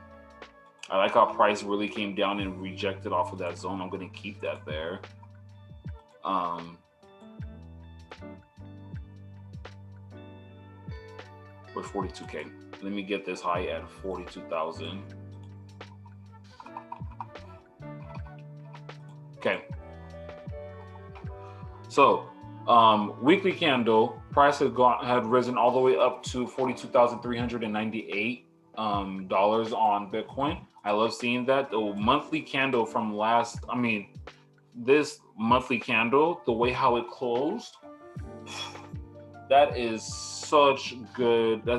I like how price really came down and rejected off of that zone. I'm going to keep that there. For 42K. Let me get this high at 42,000. Okay. So, weekly candle price had risen all the way up to $42,398 on Bitcoin. I love seeing that. The monthly candle from this monthly candle, the way how it closed, that is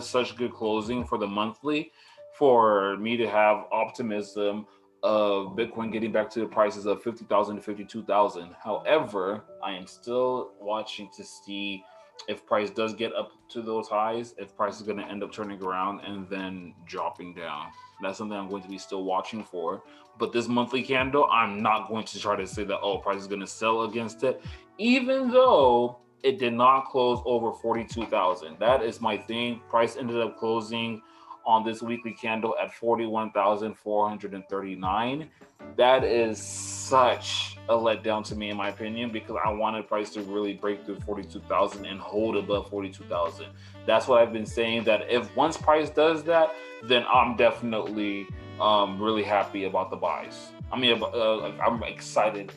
such good closing for the monthly for me to have optimism of Bitcoin getting back to the prices of 50,000 to 52,000. However, I am still watching to see if price does get up to those highs, if price is going to end up turning around and then dropping down. That's something I'm going to be still watching for. But this monthly candle, I'm not going to try to say that, oh, price is going to sell against it, even though it did not close over 42,000. That is my thing. Price ended up closing on this weekly candle at 41,439. That is such a letdown to me, in my opinion, because I wanted price to really break through 42,000 and hold above 42,000. That's what I've been saying, that if once price does that, then I'm definitely really happy about the buys. I mean, I'm excited,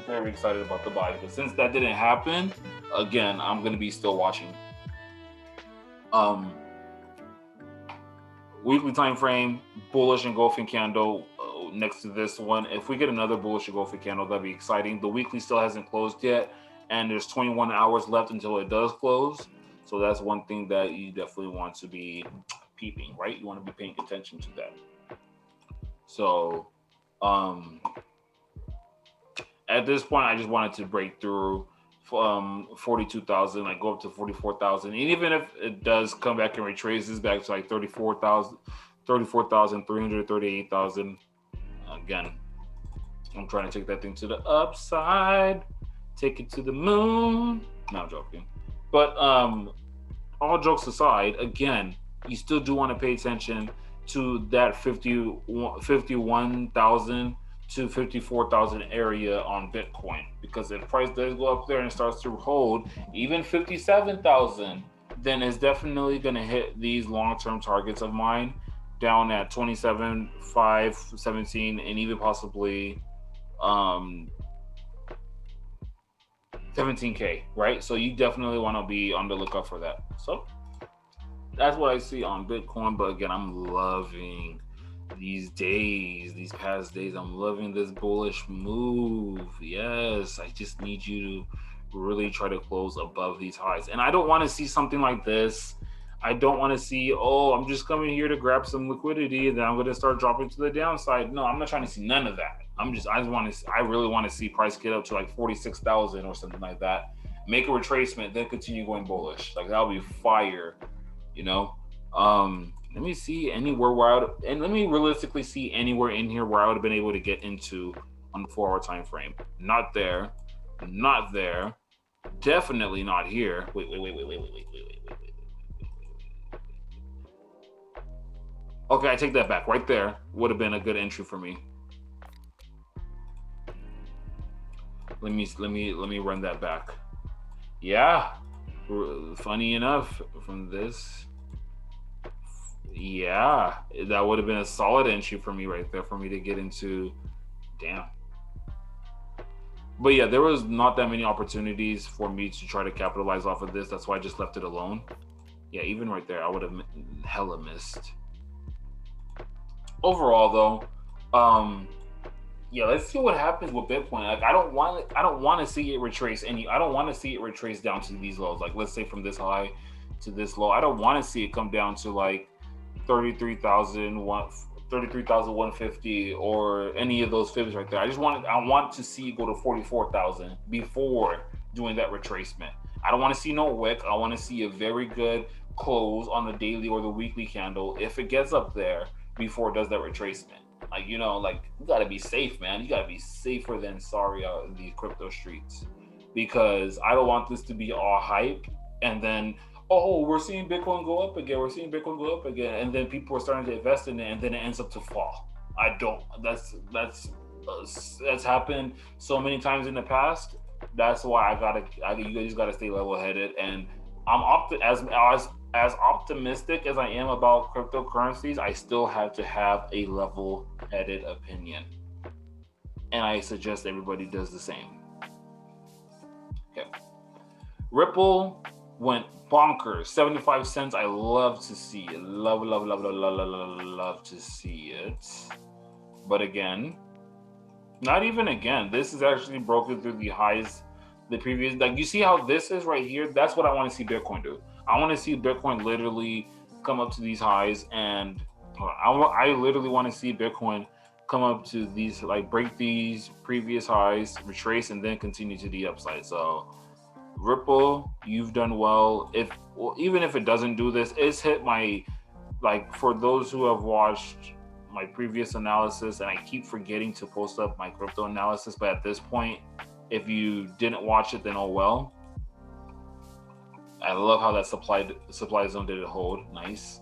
very excited about the buys. But since that didn't happen, again, I'm going to be still watching. Weekly time frame, bullish engulfing candle next to this one. If we get another bullish engulfing candle, that'd be exciting. The weekly still hasn't closed yet, and there's 21 hours left until it does close. So that's one thing that you definitely want to be peeping, right? You want to be paying attention to that. So at this point, I just wanted to break through 42,000, like go up to 44,000. And even if it does come back and retraces back to like 34,000, 34,300, 38,000, again, I'm trying to take that thing to the upside, take it to the moon. No, I'm joking. But all jokes aside, again, you still do want to pay attention to that 51,000 to 54,000 area on Bitcoin, because if price does go up there and starts to hold even 57,000, then it's definitely going to hit these long-term targets of mine down at 27,517 and even possibly 17K, right? So you definitely want to be on the lookout for that. So that's what I see on Bitcoin. But again, I'm loving these past days. I'm loving this bullish move. Yes, I just need you to really try to close above these highs. And I don't want to see something like this. I don't want to see, oh, I'm just coming here to grab some liquidity and then I'm going to start dropping to the downside. No, I'm not trying to see none of that. I really want to see price get up to like 46,000 or something like that. Make a retracement, then continue going bullish. Like, that'll be fire, you know? Let me see anywhere let me realistically see anywhere in here where I would have been able to get into on the 4-hour time frame. Not there. Definitely not here. Wait. Okay, I take that back. Right there would have been a good entry for me. Let me run that back. Yeah. Funny enough, from this, yeah, that would have been a solid entry for me right there, for me to get into. Damn. But yeah, there was not that many opportunities for me to try to capitalize off of this. That's why I just left it alone. Yeah, even right there, I would have hella missed. Overall, though, yeah, let's see what happens with Bitcoin. Like, I don't want to see it retrace I don't want to see it retrace down to these lows. Like, let's say from this high to this low. I don't want to see it come down to like 33,150 or any of those fibs right there. I want to see it go to 44,000 before doing that retracement. I don't want to see no wick. I want to see a very good close on the daily or the weekly candle if it gets up there before it does that retracement. Like, you know, like, you gotta be safe, man. You gotta be safer than sorry out in the crypto streets, because I don't want this to be all hype and then, oh, we're seeing Bitcoin go up again. And then people are starting to invest in it and then it ends up to fall. I don't. That's happened so many times in the past. That's why you guys gotta stay level-headed. And I'm as optimistic as I am about cryptocurrencies, I still have to have a level-headed opinion. And I suggest everybody does the same. Okay. Ripple went bonkers, 75 cents. I love to see it. Love to see it. But again, not even again. This is actually broken through the highs the previous, like you see how this is right here. That's what I want to see Bitcoin do. I want to see Bitcoin literally come up to these highs, and I literally want to see Bitcoin come up to these, like break these previous highs, retrace, and then continue to the upside. So Ripple, you've done well. If well, even if it doesn't do this, it's hit my, like, for those who have watched my previous analysis, and I keep forgetting to post up my crypto analysis, but at this point, if you didn't watch it, then oh well. I love how that supply zone did it hold. Nice.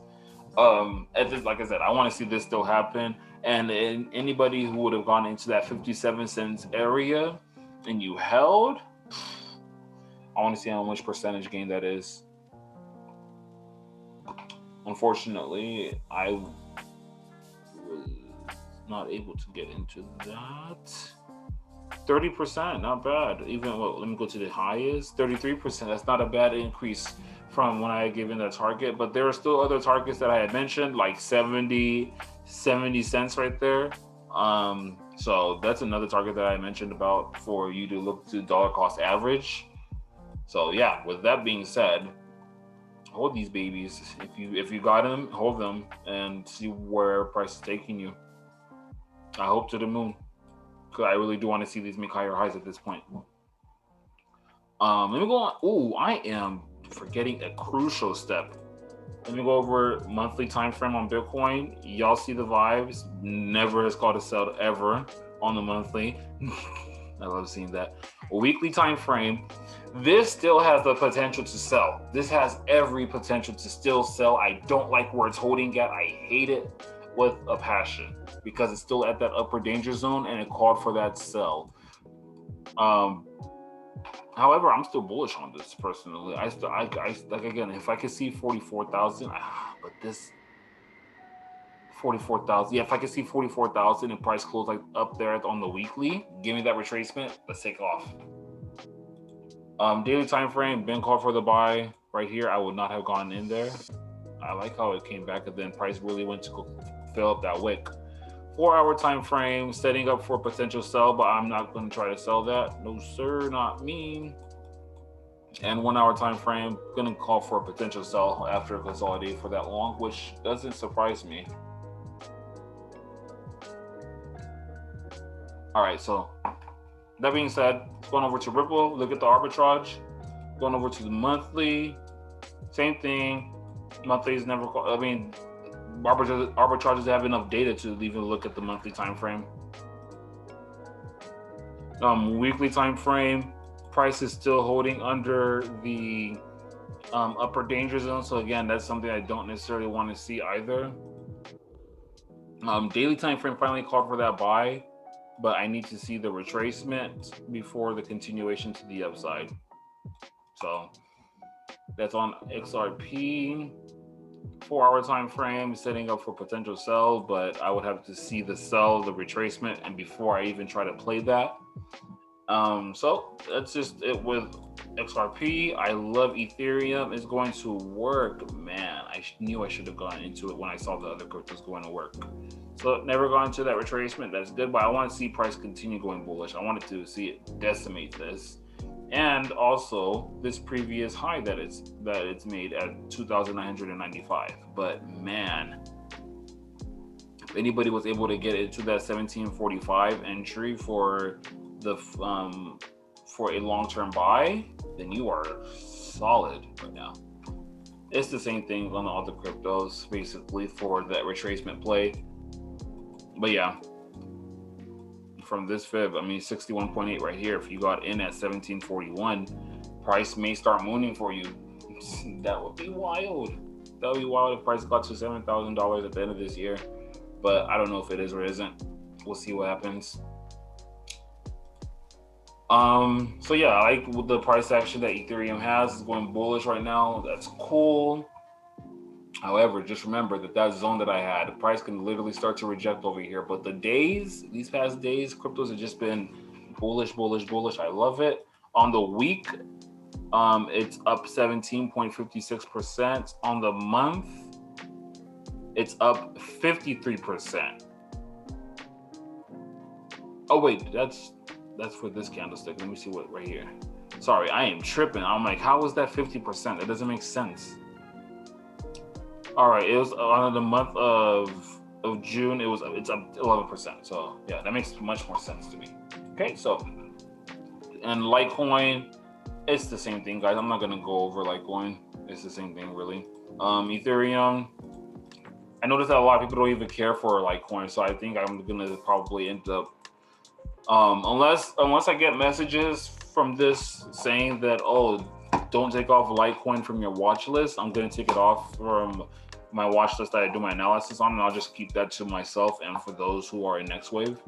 At this, like I said, I want to see this still happen. And anybody who would have gone into that 57 cents area and you held, I want to see how much percentage gain that is. Unfortunately, I was not able to get into that. 30%, not bad. Even, well, let me go to the highest. 33%. That's not a bad increase from when I had given that target. But there are still other targets that I had mentioned, like 70 cents right there. So that's another target that I mentioned about for you to look to dollar cost average. So yeah, with that being said, hold these babies. If you got them, hold them and see where price is taking you. I hope to the moon, because I really do want to see these make higher highs at this point. Let me go on. Oh, I am forgetting a crucial step. Let me go over monthly time frame on Bitcoin. Y'all see the vibes. Never has called a sell ever on the monthly. I love seeing that. A weekly time frame. This still has the potential to sell. This has every potential to still sell. I don't like where it's holding at. I hate it with a passion because it's still at that upper danger zone and it called for that sell. However, I'm still bullish on this personally. I like, again, if I could see 44,000, but this 44,000, yeah, if I could see 44,000 and price close like up there on the weekly, give me that retracement. Let's take off. Daily time frame, been called for the buy right here. I would not have gone in there. I like how it came back and then price really went to go fill up that wick. 4-hour time frame, setting up for a potential sell, but I'm not going to try to sell that. No sir, not me. And 1-hour time frame, going to call for a potential sell after a consolidate for that long, which doesn't surprise me. All right, so that being said, going over to Ripple, look at the arbitrage. Going over to the monthly, same thing. Monthly is never, arbitrages have enough data to even look at the monthly time frame. Weekly time frame, price is still holding under the upper danger zone. So again, that's something I don't necessarily want to see either. Daily time frame finally called for that buy, but I need to see the retracement before the continuation to the upside. So that's on XRP. 4-hour time frame, setting up for potential sell, but I would have to see the sell, the retracement, and before I even try to play that. So that's just it with XRP. I love Ethereum. It's going to work, man. I knew I should have gone into it when I saw the other cryptos going to work. So never gone into that retracement. That's good, but I want to see price continue going bullish. I wanted to see it decimate this. And also this previous high that it's made at 2,995. But man, if anybody was able to get into that 1745 entry for the for a long-term buy, then you are solid right now. It's the same thing on all the cryptos basically for that retracement play. But yeah, from this fib, 61.8 right here. If you got in at 1741, price may start mooning for you. That would be wild. That would be wild if price got to $7,000 at the end of this year. But I don't know if it is or isn't. We'll see what happens. So yeah, I like the price action that Ethereum has. Is going bullish right now. That's cool. However, just remember that zone that I had, the price can literally start to reject over here. But these past days, cryptos have just been bullish, bullish, bullish. I love it. On the week, it's up 17.56%. On the month, it's up 53%. Oh wait, that's for this candlestick. Let me see what right here. Sorry, I am tripping. I'm like, how was that 50%? It doesn't make sense. All right, it was on the month of June. It's up 11%. So yeah, that makes much more sense to me. Okay, so and Litecoin, it's the same thing, guys. I'm not gonna go over Litecoin. It's the same thing, really. Ethereum. I noticed that a lot of people don't even care for Litecoin, so I think I'm gonna probably end up, unless I get messages from this saying that, oh, don't take off Litecoin from your watch list. I'm gonna take it off from my watch list that I do my analysis on, and I'll just keep that to myself and for those who are in next wave.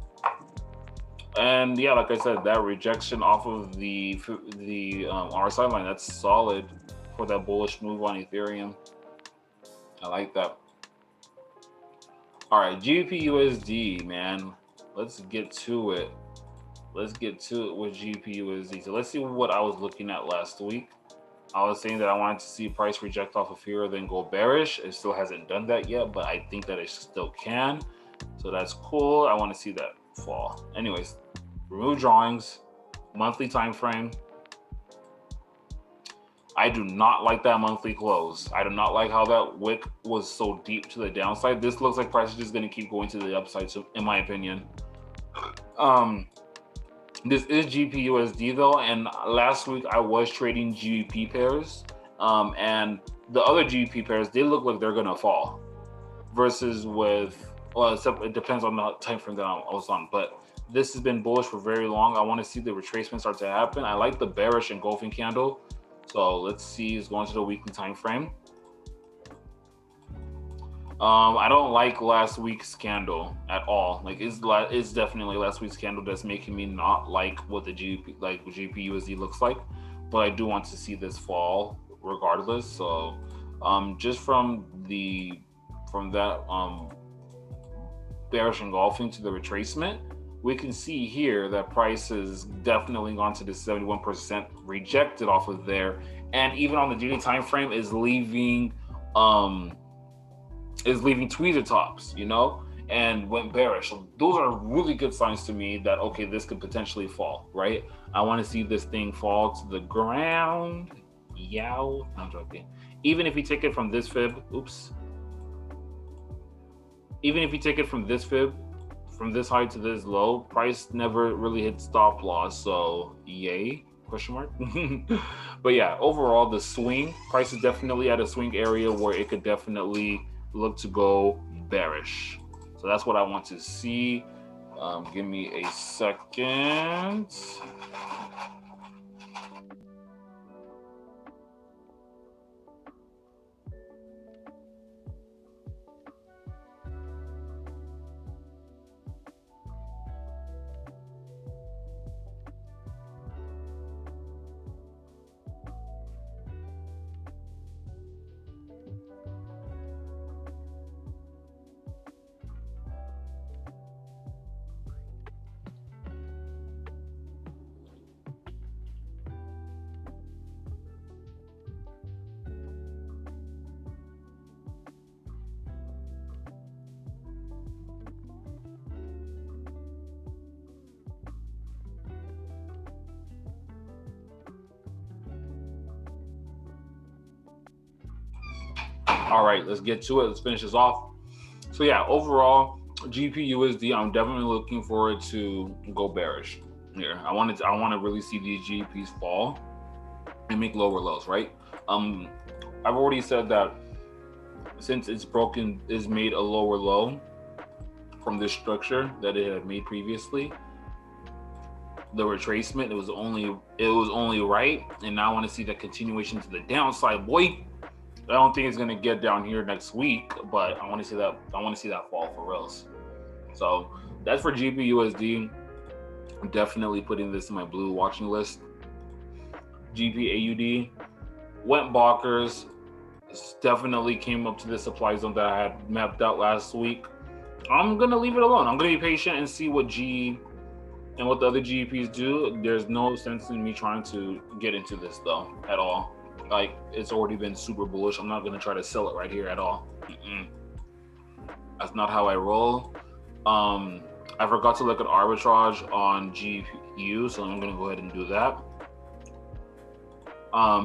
And yeah, like I said, that rejection off of the RSI line, that's solid for that bullish move on Ethereum. I like that. All right, GBPUSD, man. Let's get to it. Let's get to it with GBPUSD. So let's see what I was looking at last week. I was saying that I wanted to see price reject off of here, then go bearish. It still hasn't done that yet, but I think that it still can. So that's cool. I want to see that fall. Anyways, remove drawings, monthly time frame. I do not like that monthly close. I do not like how that wick was so deep to the downside. This looks like price is just going to keep going to the upside, so in my opinion. This is GBPUSD though, and last week I was trading GBP pairs, and the other GBP pairs, they look like they're gonna fall. Versus with, well, except it depends on the time frame that I was on, but this has been bullish for very long. I want to see the retracement start to happen. I like the bearish engulfing candle, so let's see. It's going to the weekly time frame. I don't like last week's candle at all. Like it's definitely last week's candle that's making me not like what the GBPUSD looks like. But I do want to see this fall regardless. So just from that bearish engulfing to the retracement, we can see here that price has definitely gone to the 71% rejected off of there, and even on the daily time frame is leaving tweezer tops, you know, and went bearish. So those are really good signs to me that, okay, this could potentially fall, right? I want to see this thing fall to the ground. Yow, I'm joking. Even if you take it from this fib, even if you take it from this fib, from this high to this low, price never really hit stop loss, so yay, question mark. But yeah, overall, the swing, price is definitely at a swing area where it could definitely look to go bearish. So that's what I want to see. Give me a second. All right, let's get to it. Let's finish this off. So yeah, overall, GBPUSD, I'm definitely looking forward to go bearish here. I want to really see these GPs fall and make lower lows, right? I've already said that since it's made a lower low from this structure that it had made previously, the retracement, it was only right, and now I want to see that continuation to the downside, boy. I don't think it's gonna get down here next week, but I want to see that. I want to see that fall for reals. So that's for GBPUSD. I'm definitely putting this in my blue watching list. GBAUD went bonkers. Definitely came up to the supply zone that I had mapped out last week. I'm gonna leave it alone. I'm gonna be patient and see what G and what the other GPs do. There's no sense in me trying to get into this though at all. Like, it's already been super bullish. I'm not gonna try to sell it right here at all. That's not how I roll. I forgot to look at arbitrage on GPU, so I'm gonna go ahead and do that.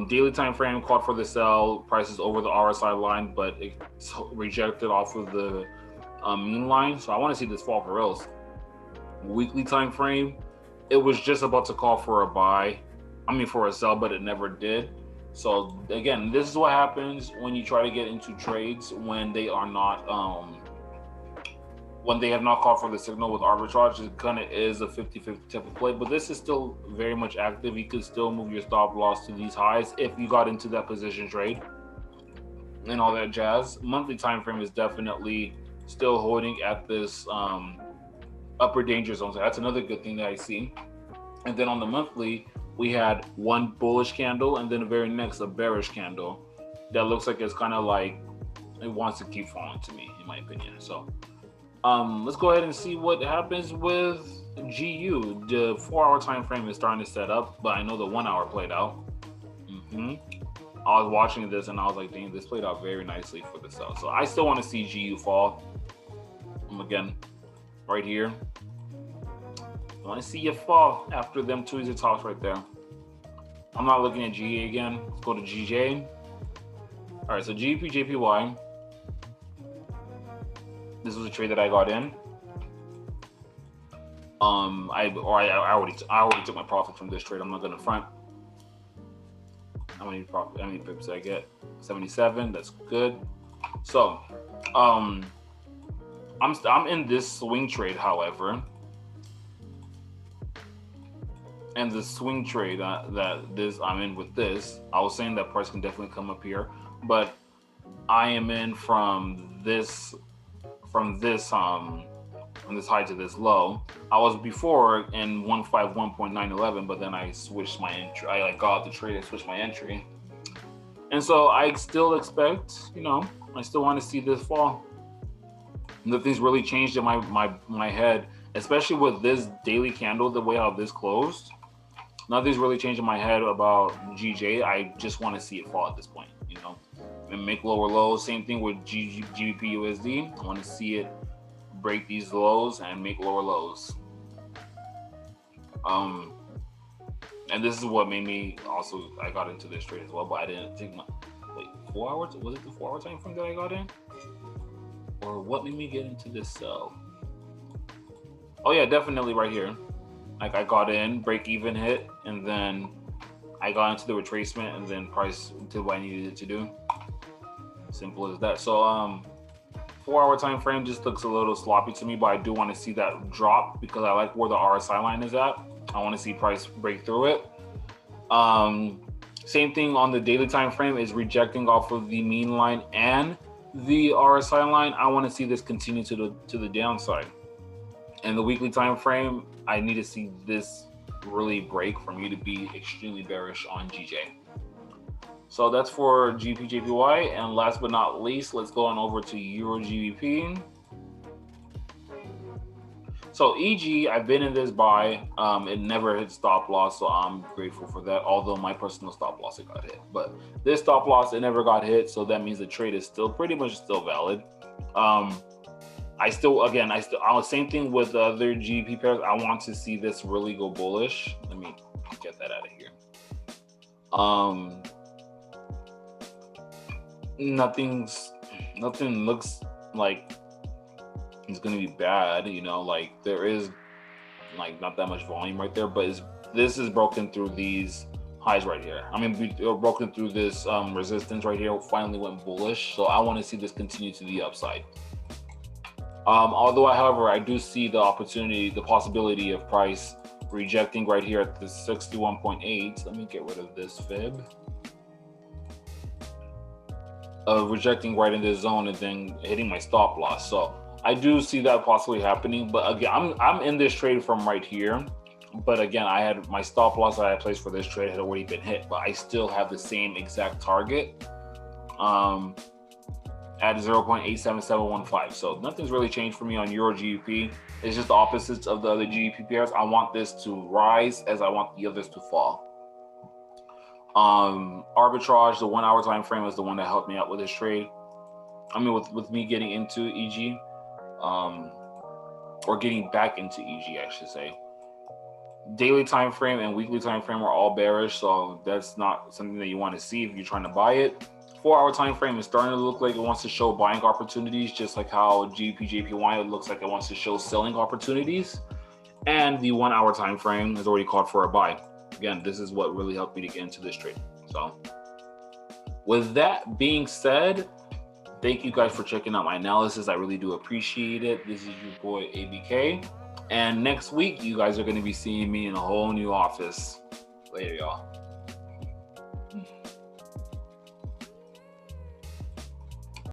Daily time frame called for the sell, prices over the RSI line, but it's rejected off of the mean line. So I want to see this fall for reals. Weekly time frame, it was just about to call for a buy. I mean for a sell, but it never did. So again, this is what happens when you try to get into trades when they are not when they have not called for the signal with arbitrage. It kind of is a 50-50 type of play, but this is still very much active. You could still move your stop loss to these highs if you got into that position trade and all that jazz. Monthly time frame is definitely still holding at this upper danger zone. So that's another good thing that I see. And then on the monthly, we had one bullish candle and then the very next a bearish candle that looks like it's kind of like it wants to keep falling to me, in my opinion. So let's go ahead and see what happens with GU. The 4-hour time frame is starting to set up, but I know the 1 hour played out. I was watching this and I was like, dang, this played out very nicely for the sell. So I still want to see GU fall. Again, right here. I want to see you fall after them Tuesday talks right there. I'm not looking at GA again. Let's go to GJ. All right, so GP JPY. This was a trade that I got in. I already took my profit from this trade. I'm not gonna front. How many pips did I get? 77. That's good. So, I'm in this swing trade, however, and the swing trade I'm in with this. I was saying that price can definitely come up here, but I am in from this high to this low. I was before in 151.911, but then I switched my entry. I got out the trade and switched my entry. And so I still expect, I still want to see this fall. Nothing's really changed in my head, especially with this daily candle, the way how this closed. Nothing's really changed in my head about GJ. I just want to see it fall at this point, and make lower lows. Same thing with GBP USD. I want to see it break these lows and make lower lows. And this is what made me also, I got into this trade as well, but I didn't take 4 hours? Was it the 4 hour time frame that I got in? Or what made me get into this sell? Oh yeah, definitely right here. I got in, break even hit, and then I got into the retracement and then price did what I needed it to do. Simple as that. So 4 hour time frame just looks a little sloppy to me, but I do want to see that drop because I like where the RSI line is at. I want to see price break through it. Same thing on the daily time frame is rejecting off of the mean line and the RSI line. I want to see this continue to the downside. And the weekly time frame, I need to see this really break for me to be extremely bearish on GJ. So that's for GPJPY. And last but not least, let's go on over to Euro GBP. So EG, I've been in this buy. It never hit stop loss, so I'm grateful for that. Although my personal stop loss, it got hit. But this stop loss, it never got hit, so that means the trade is still pretty much still valid. Same thing with the other GBP pairs. I want to see this really go bullish. Let me get that out of here. Nothing looks like it's gonna be bad, there is not that much volume right there, but this is broken through these highs right here. We broken through this resistance right here, finally went bullish, so I want to see this continue to the upside. However, I do see the possibility of price rejecting right here at the 61.8. Let me get rid of this fib. Rejecting right in this zone and then hitting my stop loss. So I do see that possibly happening, but again, I'm in this trade from right here. But again, I had my stop loss that I placed for this trade had already been hit, but I still have the same exact target at 0.87715. So nothing's really changed for me on Euro GBP. It's just the opposites of the other GBP pairs. I want this to rise as I want the others to fall. Arbitrage, the 1 hour time frame is the one that helped me out with this trade. With me getting into EG, or getting back into EG, I should say. Daily time frame and weekly time frame are all bearish, so that's not something that you want to see if you're trying to buy it. 4-hour time frame is starting to look like it wants to show buying opportunities, just like how JPY looks like it wants to show selling opportunities. And the 1-hour time frame has already called for a buy. Again, this is what really helped me to get into this trade. So with that being said, thank you guys for checking out my analysis. I really do appreciate it. This is your boy ABK. And next week, you guys are going to be seeing me in a whole new office. Later, y'all.